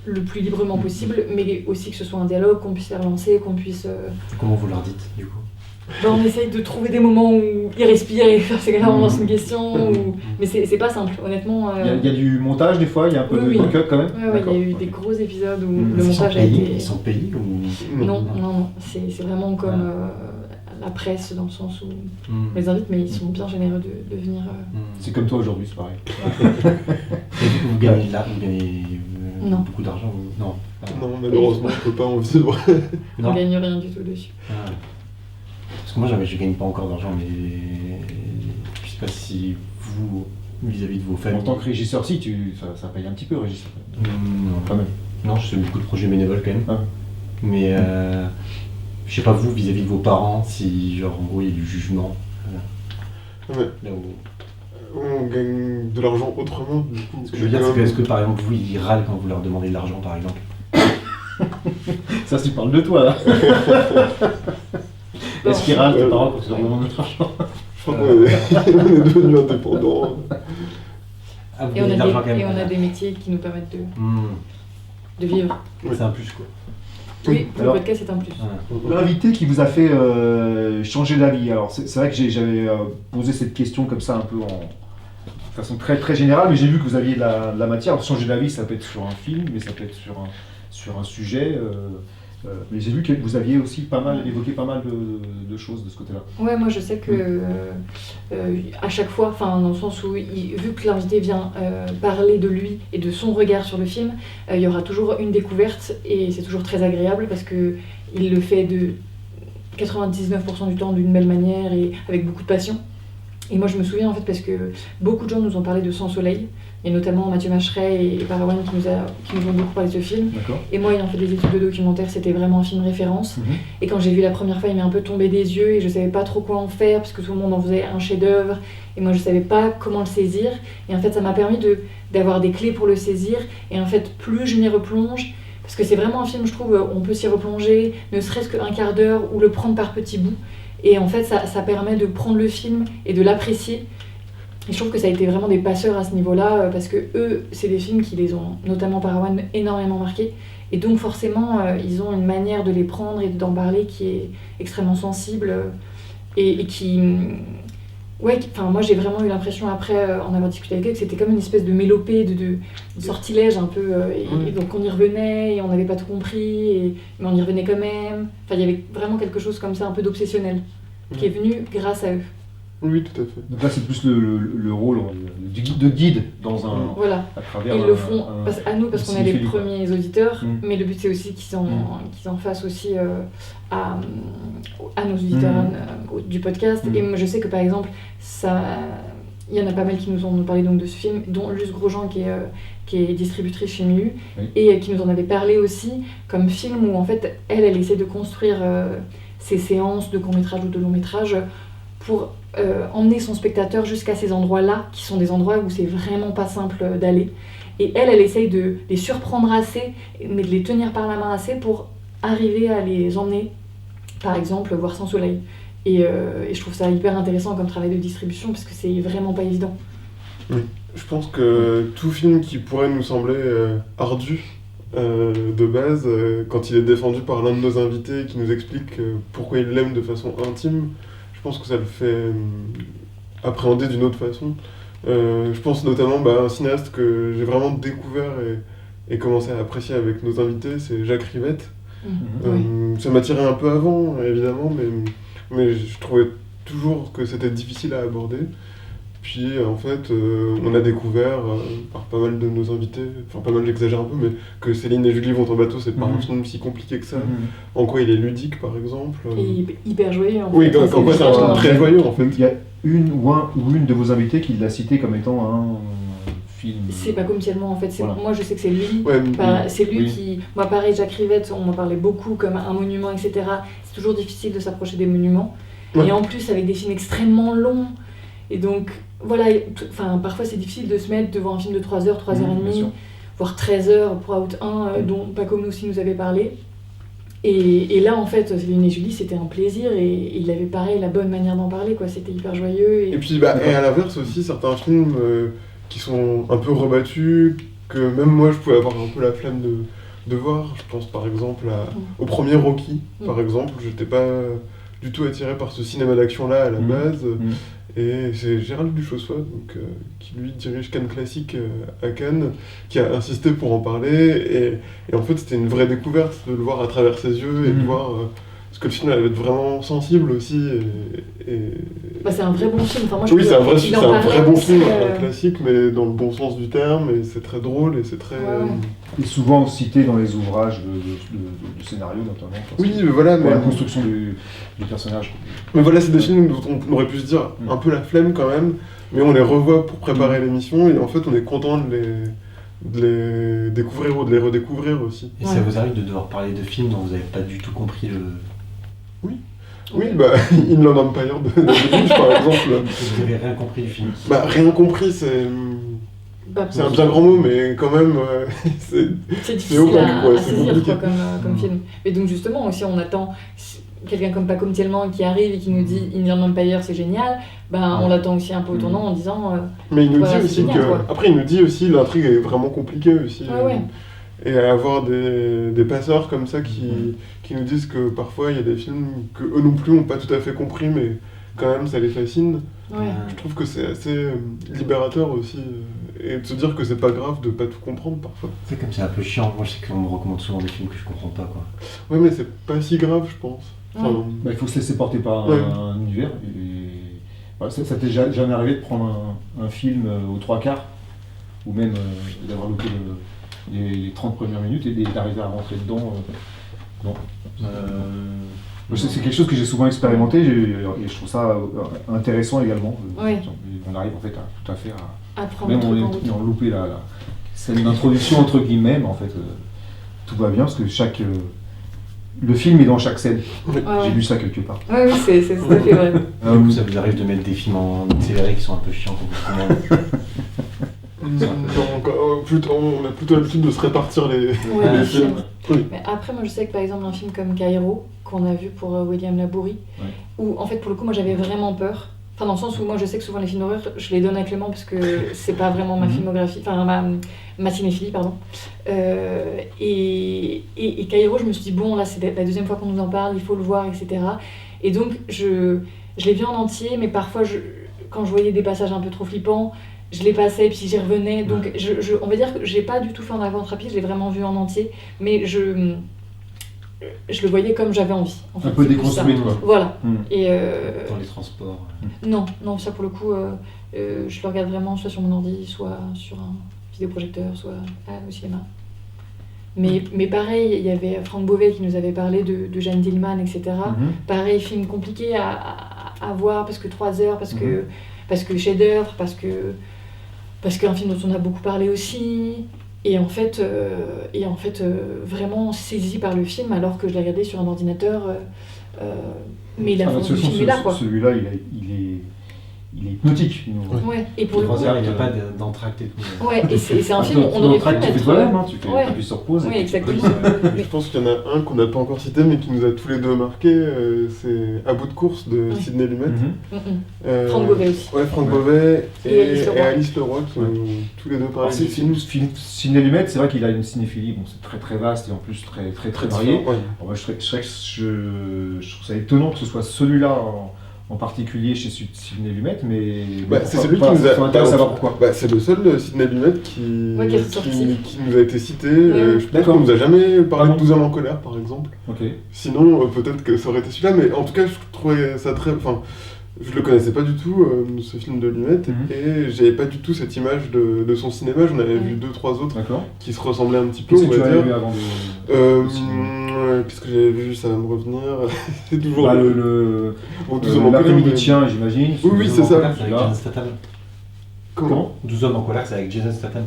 le plus librement possible, mais aussi que ce soit un dialogue, qu'on puisse les relancer, qu'on puisse... Comment vous leur dites, du coup? On essaye de trouver des moments où ils respirent et faire c'est là on lance une question, mais c'est pas simple, honnêtement. Il y a du montage des fois, il y a un peu de cut quand même. Ouais, il y a eu des gros épisodes où le montage a été... Ils sont payés ou... Non, c'est vraiment comme la presse, dans le sens où on les invite, mais ils sont bien généreux de venir... C'est comme toi aujourd'hui, c'est pareil. Et du coup, vous gagnez non. Beaucoup d'argent ou... Non, malheureusement, on ne peut pas en vivre. On gagne rien du tout dessus. Parce que moi, je gagne pas encore d'argent, mais je sais pas si vous, vis-à-vis de vos familles... En tant que régisseur, si, ça paye un petit peu, régisseur. Non, quand même. Non, je fais beaucoup de projets bénévoles quand même. Mais je sais pas vous, vis-à-vis de vos parents, si genre en gros il y a du jugement. Là où... On gagne de l'argent autrement, du coup. Ce que je veux dire, c'est que est-ce que par exemple vous, ils râlent quand vous leur demandez de l'argent, par exemple? Ça, tu parles de toi, là. Est-ce qu'ils râlent tes parents quand tu leur demandes de l'argent? Je crois qu'on est devenus indépendants. Et on a des métiers qui nous permettent de... de vivre. C'est un plus, quoi. Oui, pour Alors- le podcast, c'est un plus. Ouais. L'invité qui vous a fait changer d'avis. Alors c'est vrai que j'avais posé cette question comme ça un peu de façon très, très générale, mais j'ai vu que vous aviez de la matière. Alors, changer d'avis, ça peut être sur un film, mais ça peut être sur un sujet. Mais j'ai vu que vous aviez aussi évoqué pas mal de choses de ce côté-là. Ouais, moi je sais que à chaque fois, enfin dans le sens où vu que l'invité vient parler de lui et de son regard sur le film, il y aura toujours une découverte et c'est toujours très agréable parce que il le fait de 99% du temps d'une belle manière et avec beaucoup de passion. Et moi je me souviens en fait parce que beaucoup de gens nous ont parlé de Sans Soleil, et notamment Mathieu Macheret et Parawan qui nous ont beaucoup parlé de ce film. D'accord. Et moi ayant fait des études de documentaire, c'était vraiment un film référence. Et quand j'ai vu la première fois, il m'est un peu tombé des yeux et je savais pas trop quoi en faire parce que tout le monde en faisait un chef-d'œuvre et moi je savais pas comment le saisir. Et en fait, ça m'a permis d'avoir des clés pour le saisir. Et en fait, plus je m'y replonge, parce que c'est vraiment un film, je trouve, on peut s'y replonger, ne serait-ce qu'un quart d'heure ou le prendre par petits bouts. Et en fait, ça permet de prendre le film et de l'apprécier. Et je trouve que ça a été vraiment des passeurs à ce niveau-là parce que eux, c'est des films qui les ont, notamment Parawan, énormément marqués. Et donc forcément, ils ont une manière de les prendre et d'en parler qui est extrêmement sensible et qui... Ouais, enfin moi j'ai vraiment eu l'impression après en avoir discuté avec eux que c'était comme une espèce de mélopée, de sortilège un peu. Et donc on y revenait et on n'avait pas tout compris, mais on y revenait quand même. Enfin il y avait vraiment quelque chose comme ça, un peu d'obsessionnel, qui est venu grâce à eux. Oui, tout à fait. Donc là, c'est plus le rôle de guide dans un... Voilà. à travers Ils le font à nous parce un qu'on est les cinéphile, quoi. premiers auditeurs, Mm. mais le but c'est aussi qu'ils en fassent aussi à nos auditeurs du podcast. Mm. Et moi, je sais que par exemple, il y en a pas mal qui nous ont parlé donc, de ce film, dont Luce Grosjean qui est distributrice chez MU, Oui. et qui nous en avait parlé aussi comme film où en fait elle essaie de construire ses séances de court-métrage ou de long-métrage pour emmener son spectateur jusqu'à ces endroits-là, qui sont des endroits où c'est vraiment pas simple d'aller. Et elle essaye de les surprendre assez, mais de les tenir par la main assez pour arriver à les emmener, par exemple, voir Sans Soleil. Et je trouve ça hyper intéressant comme travail de distribution, parce que c'est vraiment pas évident. Je pense que tout film qui pourrait nous sembler ardu de base, quand il est défendu par l'un de nos invités qui nous explique pourquoi il l'aime de façon intime, je pense que ça le fait appréhender d'une autre façon. Je pense notamment à un cinéaste que j'ai vraiment découvert et commencé à apprécier avec nos invités, c'est Jacques Rivette. Oui. Ça m'attirait un peu avant, évidemment, mais je trouvais toujours que c'était difficile à aborder. Puis en fait, on a découvert par pas mal de nos invités, enfin pas mal j'exagère un peu, mais que Céline et Julie vont en bateau, c'est pas un film si compliqué que ça. En quoi il est ludique par exemple. Et hyper joyeux. En Oui, fait. en quoi c'est un film très joyeux en fait. Il y a une de vos invités qui l'a cité comme étant un film... C'est pas comme tellement en fait. Voilà. Moi je sais que c'est lui. Ouais, C'est lui Oui. qui. Moi pareil, Jacques Rivette, on m'en parlait beaucoup comme un monument, etc. C'est toujours difficile de s'approcher des monuments. Ouais. Et en plus avec des films extrêmement longs. Et donc voilà, parfois c'est difficile de se mettre devant un film de 3 heures, 3 heures et bien demie, sûr. voire 13 heures pour Out 1, dont Paco aussi nous avait parlé. Et là, en fait, Céline et Julie, c'était un plaisir et il avait pareil la bonne manière d'en parler, quoi. C'était hyper joyeux. Et puis, et à l'inverse aussi, certains films qui sont un peu rebattus, que même moi je pouvais avoir un peu la flemme de voir. Je pense par exemple au premier Rocky, par exemple. J'étais pas du tout attiré par ce cinéma d'action-là à la base. Et c'est Gérald Duchossois, donc, qui lui dirige Cannes Classique à Cannes, qui a insisté pour en parler. Et en fait, c'était une vraie découverte de le voir à travers ses yeux et de voir parce que le film allait être vraiment sensible aussi. C'est un vrai bon film. Enfin, moi, oui, c'est un vrai bon film, aussi, un classique, mais dans le bon sens du terme. Et c'est très drôle et c'est très. Et souvent cité dans les ouvrages de scénario notamment. Oui, mais voilà. Pour la construction du personnage. Mais voilà, c'est des films dont on aurait pu se dire un peu la flemme quand même, mais on les revoit pour préparer l'émission et en fait on est content de les découvrir ou de les redécouvrir aussi. Et ça vous arrive de devoir parler de films dont vous n'avez pas du tout compris le... Oui, Inland Empire de Lynch par exemple. Vous n'avez rien compris du film. Rien compris, c'est un bien grand mot, mais quand même, c'est difficile haut à c'est saisir compliqué. quoi, comme film. Et donc justement, aussi on attend quelqu'un comme Paco Thielman qui arrive et qui nous dit Inland Empire c'est génial, on l'attend aussi un peu au tournant en disant mais il nous voilà, dit aussi c'est génial, que... quoi. Après il nous dit aussi l'intrigue est vraiment compliquée aussi. Ouais. Et à avoir des passeurs comme ça qui nous disent que parfois il y a des films que eux non plus n'ont pas tout à fait compris, mais quand même ça les fascine. Ouais. Je trouve que c'est assez libérateur aussi, et de se dire que c'est pas grave de pas tout comprendre parfois. C'est comme c'est un peu chiant, moi je sais qu'on me recommande souvent des films que je comprends pas quoi. Ouais, mais c'est pas si grave, je pense. Enfin, Bah, il faut se laisser porter par un univers. Et voilà, ça t'est jamais arrivé de prendre un film aux 3/4, ou même d'avoir loupé les 30 premières minutes et d'arriver à rentrer dedans. Non. C'est quelque chose que j'ai souvent expérimenté et je trouve ça intéressant également. Oui. On arrive en fait tout à fait à Apprendre même le truc en route. on loupé la scène d'introduction entre guillemets, mais en fait tout va bien parce que le film est dans chaque scène. Ouais, J'ai ouais. lu ça quelque part. Ouais, oui, c'est tout à fait vrai. Du coup, ça vous arrive de mettre des films en accéléré qui sont un peu chiants pour vous comprendre. donc, on a plutôt l'habitude de se répartir les Ouais, films. Oui. Mais après, moi je sais que par exemple, un film comme Kairo, qu'on a vu pour William Labourie, où en fait, pour le coup, moi j'avais vraiment peur. Enfin, dans le sens où moi je sais que souvent les films d'horreur, je les donne à Clément parce que c'est pas vraiment ma filmographie, enfin ma cinéphilie, pardon. Et Kairo, je me suis dit, bon, là c'est la deuxième fois qu'on nous en parle, il faut le voir, etc. Et donc, je l'ai vu en entier, mais parfois, quand je voyais des passages un peu trop flippants, je les passais, puis j'y revenais. Donc, on va dire que j'ai pas du tout fait en avant rapide, je l'ai vraiment vu en entier, mais je le voyais comme j'avais envie. En fait, Un peu c'est plus déconstruit, ça. quoi. Voilà. Mm. Et Dans les transports. non, ça pour le coup, je le regarde vraiment soit sur mon ordi, soit sur un vidéoprojecteur, soit au cinéma. Mais pareil, il y avait Franck Beauvais qui nous avait parlé de Jeanne Dielman, etc. Pareil, film compliqué à voir parce que 3 heures, parce que chef-d'œuvre, parce qu'un film dont on a beaucoup parlé aussi. Et en fait, vraiment saisi par le film alors que je l'ai regardé sur un ordinateur. Mais la force du film est là, quoi. Celui-là, il est hypnotique. Ouais, et pour le coup. 3 heures, il n'y a pas d'entracte et tout. Ouais, et c'est un film où on aurait pu tu fais mettre. toi-même, hein, tu ouais. appuies sur pause. Oui, et exactement. Je pense qu'il y en a un qu'on n'a pas encore cité, mais qui nous a tous les deux marqué, c'est À bout de course de Sidney Lumet. Franck Beauvais aussi. Ouais, Franck Beauvais Et et Alice Leroy qui ont tous les deux parlé du film. Sidney Lumet, c'est vrai qu'il a une cinéphilie, bon, c'est très très vaste et en plus très varié. Ouais. Bon, moi, je trouve ça étonnant que ce soit celui-là en particulier chez Sidney Lumet, mais c'est celui qui nous a intéressé à savoir pourquoi. C'est le seul Sidney Lumet qui nous a été cité. Je pense qu'on nous a jamais parlé de 12 hommes en colère, par exemple. Okay. Sinon, peut-être que ça aurait été celui-là, mais en tout cas, je trouvais ça très. Enfin, je le connaissais pas du tout, ce film de Lumet, et j'avais pas du tout cette image de son cinéma. J'en avais vu 2-3 autres qui se ressemblaient un petit peu. Qu'est-ce que tu avais vu avant qu'est-ce que j'avais vu, ça va me revenir. C'est toujours l'après-midi de chien, j'imagine. Oui, c'est ça. C'est avec Jason Statham. Comment 12 hommes en colère, c'est avec Jason Statham.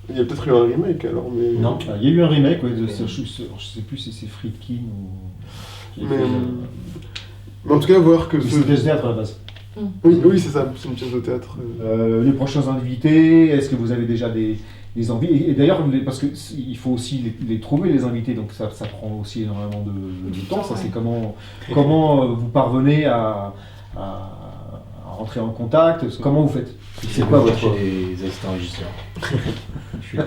Il y a peut-être eu un remake alors, mais. Non. Il y a eu un remake, je sais plus si c'est Friedkin ou. Mais en tout cas, voir que c'est une pièce de théâtre à la base. Oui, c'est ça, c'est une pièce de théâtre. Les prochains invités, est-ce que vous avez déjà des envies et d'ailleurs, parce qu'il faut aussi les trouver, les invités, donc ça prend aussi énormément de temps. Ça, c'est comment vous parvenez à rentrer en contact, comment vous faites? C'est quoi votre les assistants régisseurs? Je suis là.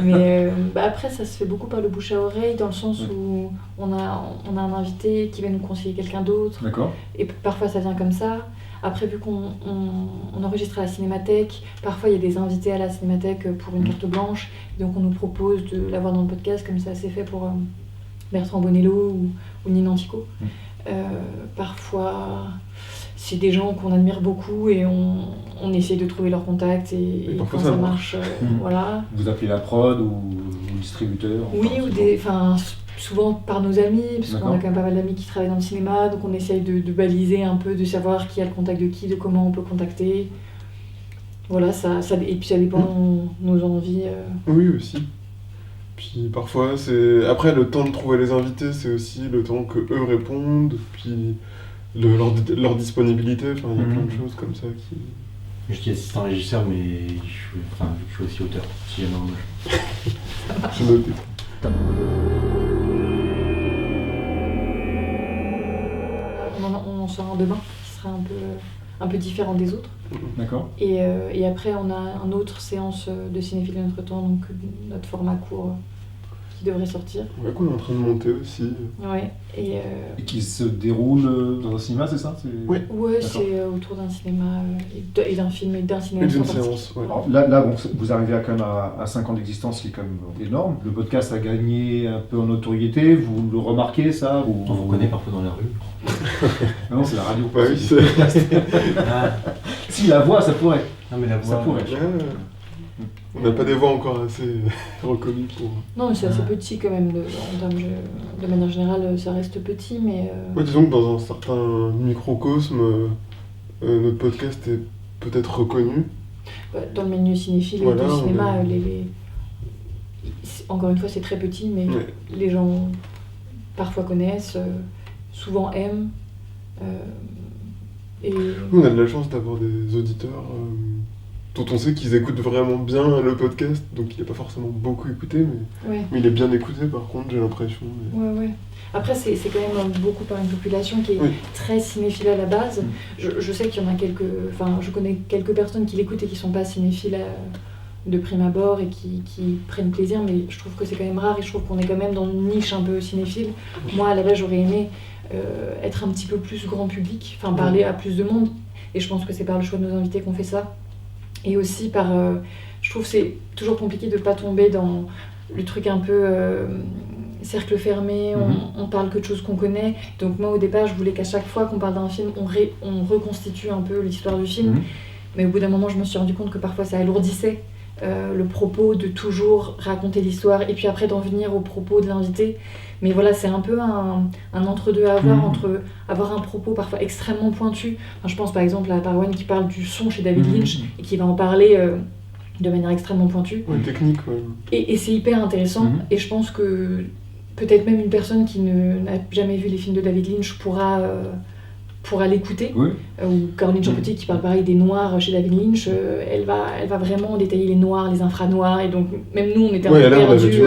Mais après, ça se fait beaucoup par le bouche à oreille, dans le sens où on a un invité qui va nous conseiller quelqu'un d'autre. D'accord. Et parfois, ça vient comme ça. Après, vu qu'on enregistre à la Cinémathèque, parfois il y a des invités à la Cinémathèque pour une carte blanche. Donc on nous propose de l'avoir dans le podcast, comme ça c'est fait pour Bertrand Bonello ou Nina Antico. Parfois, c'est des gens qu'on admire beaucoup et on essaie de trouver leur contact et quand ça marche, voilà. Vous appelez la prod ou le distributeur? Oui, souvent par nos amis, parce qu'on a quand même pas mal d'amis qui travaillent dans le cinéma, donc on essaye de baliser un peu, de savoir qui a le contact de qui, de comment on peut contacter. Voilà, et puis ça dépend de nos envies. Oui, aussi. Puis parfois, après le temps de trouver les invités, c'est aussi le temps que eux répondent, puis leur disponibilité, enfin il y a plein de choses comme ça qui... Je dis assistant régisseur, mais je suis aussi auteur, si jamais on C'est noté. On sort un demain qui sera un peu différent des autres. D'accord. Et après, on a une autre séance de Cinéphile de notre temps, donc notre format court qui devrait sortir. Ouais, qu'on est en train de monter aussi. Ouais, Et qui se déroule dans un cinéma, c'est ça? Oui. Ouais, D'accord. c'est autour d'un cinéma et d'un film et d'un cinéma. Et d'une sympathique. séance, ouais. Alors là bon, vous arrivez quand même à 5 ans d'existence, qui est quand même énorme. Le podcast a gagné un peu en notoriété, vous le remarquez ça? On vous connaît parfois dans la rue. Non, c'est la radio. Bah oui, C'est le podcast. Ah, Si, la voix, ça pourrait. non mais la voix. Ça pourrait. Ouais. On n'a pas des voix encore assez reconnues pour... Non, mais c'est assez petit quand même, en termes de manière générale, ça reste petit, mais... Ouais, disons que dans un certain microcosme, notre podcast est peut-être reconnu. Dans le milieu cinéphile Voilà, et du cinéma, on est- encore une fois, c'est très petit, mais Ouais. les gens parfois connaissent, souvent aiment. Et Nous, on a de la chance d'avoir des auditeurs dont on sait qu'ils écoutent vraiment bien le podcast, donc il n'est pas forcément beaucoup écouté, ouais, mais il est bien écouté par contre, j'ai l'impression. Mais- ouais. Après, c'est quand même beaucoup par une population qui est Oui. très cinéphile à la base. Je sais qu'il y en a je connais quelques personnes qui l'écoutent et qui sont pas cinéphiles de prime abord et qui prennent plaisir, mais je trouve que c'est quand même rare et je trouve qu'on est quand même dans une niche un peu cinéphile. Moi, à la base, j'aurais aimé être un petit peu plus grand public, enfin parler à plus de monde, et je pense que c'est par le choix de nos invités qu'on fait ça. Et aussi par... je trouve que c'est toujours compliqué de ne pas tomber dans le truc un peu cercle fermé, on parle que de choses qu'on connaît. Donc moi, au départ, je voulais qu'à chaque fois qu'on parle d'un film, on reconstitue un peu l'histoire du film. Mais au bout d'un moment, je me suis rendu compte que parfois ça alourdissait le propos de toujours raconter l'histoire et puis après d'en venir au propos de l'invité. Mais voilà, c'est un peu un entre-deux à avoir, entre avoir un propos parfois extrêmement pointu. Enfin, je pense par exemple à Parwan qui parle du son chez David Lynch et qui va en parler de manière extrêmement pointue. Ouais, technique, ouais. Et c'est hyper intéressant. Et je pense que peut-être même une personne qui n'a jamais vu les films de David Lynch pourra l'écouter. Oui. Ou Caroline Champotier qui parle pareil des noirs chez David Lynch, elle va vraiment détailler les noirs, les infranoirs, et donc même nous on était un peu perdus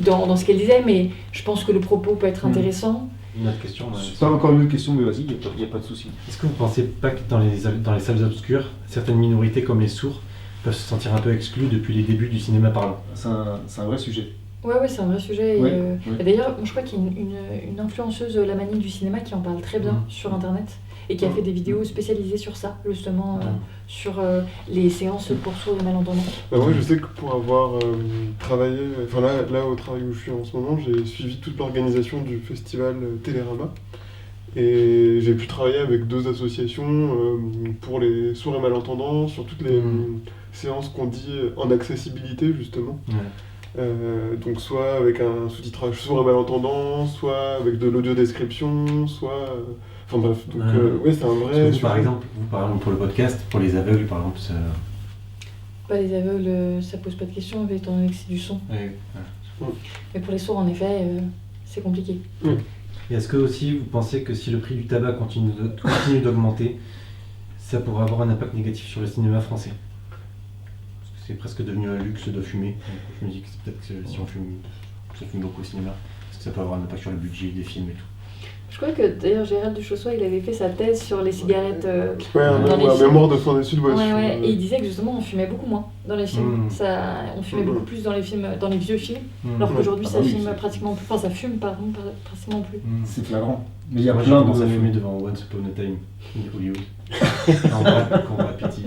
dans ce qu'elle disait, mais je pense que le propos peut être intéressant. Une autre question. C'est pas encore une autre question, mais vas-y, il n'y a pas de souci. Est-ce que vous pensez pas que dans les salles obscures, certaines minorités comme les sourds peuvent se sentir un peu exclues depuis les débuts du cinéma parlant? C'est un vrai sujet. Ouais, c'est un vrai sujet. Ouais, et d'ailleurs, je crois qu'il y a une influenceuse, la manie du cinéma, qui en parle très bien sur internet et qui a fait des vidéos spécialisées sur ça, justement, sur les séances pour sourds et malentendants. Bah moi, je sais que pour avoir travaillé, enfin là au travail où je suis en ce moment, j'ai suivi toute l'organisation du festival Télérama. Et j'ai pu travailler avec 2 associations pour les sourds et malentendants sur toutes les séances qu'on dit en accessibilité, justement. Donc soit avec un sous-titrage sourd et malentendant, soit avec de l'audio-description, soit... Enfin bref, donc ouais, c'est un vrai... Vous, par exemple, pour le podcast, pour les aveugles, par exemple, ça... Les aveugles, ça pose pas de question, étant donné que c'est du son. Mais pour les sourds, en effet, c'est compliqué. Et est-ce que aussi vous pensez que si le prix du tabac continue d'augmenter, ça pourrait avoir un impact négatif sur le cinéma français? Parce que c'est presque devenu un luxe de fumer. Donc je me dis que c'est peut-être que si on fume beaucoup au cinéma, est-ce que ça peut avoir un impact sur le budget des films et tout? Je crois que d'ailleurs Gérald Duchossois, il avait fait sa thèse sur les cigarettes un dans les films. mémoire de fin d'études. Ouais, et il disait que justement on fumait beaucoup moins dans les films. On fumait beaucoup plus dans les vieux films, alors qu'aujourd'hui ça fume pratiquement plus. Enfin, ça fume, pratiquement plus. C'est flagrant. Mais il y a Moi, plein j'ai commencé de... à fumer devant Once Upon a Time in Hollywood. Quand on va pétiller.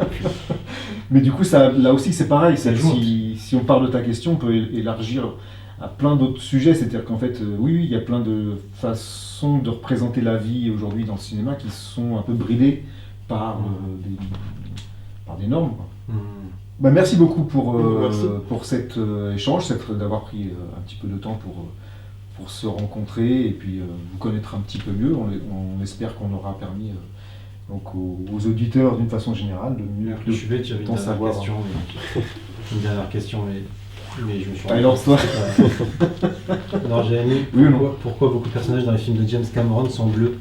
Mais du coup, là aussi, c'est pareil. Ça joue. Si on parle de ta question, on peut élargir à plein d'autres sujets. C'est-à-dire qu'en fait, oui, il y a plein de façons de représenter la vie aujourd'hui dans le cinéma qui sont un peu bridées par des normes, quoi. Bah, merci beaucoup pour cet échange, d'avoir pris un petit peu de temps pour se rencontrer et puis vous connaître un petit peu mieux. On espère qu'on aura permis donc aux auditeurs d'une façon générale de mieux Je suis bête, j'avais t'en savoir. Une dernière question, mais je me suis Allez, lance-toi. Non, j'ai mis Oui ou non? Pourquoi beaucoup de personnages dans les films de James Cameron sont bleus?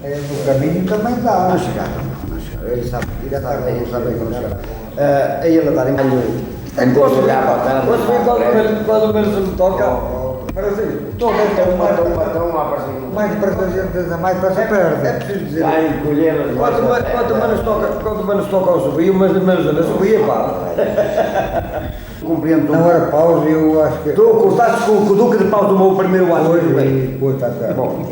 O caminho também dá a chegar. Ele sabe diretamente, ele sabe como chegar. A ele a dar em Posso ver quando menos me toca. Estou mais para a gente, mais para se perde. É preciso dizer. Quanto menos toca ao subir, mas menos a subir, pá. Compreendo. Na hora pausa eu acho que... Tu cortaste com o Duque de Pau tomou o primeiro ano. Pois, está certo. Bom.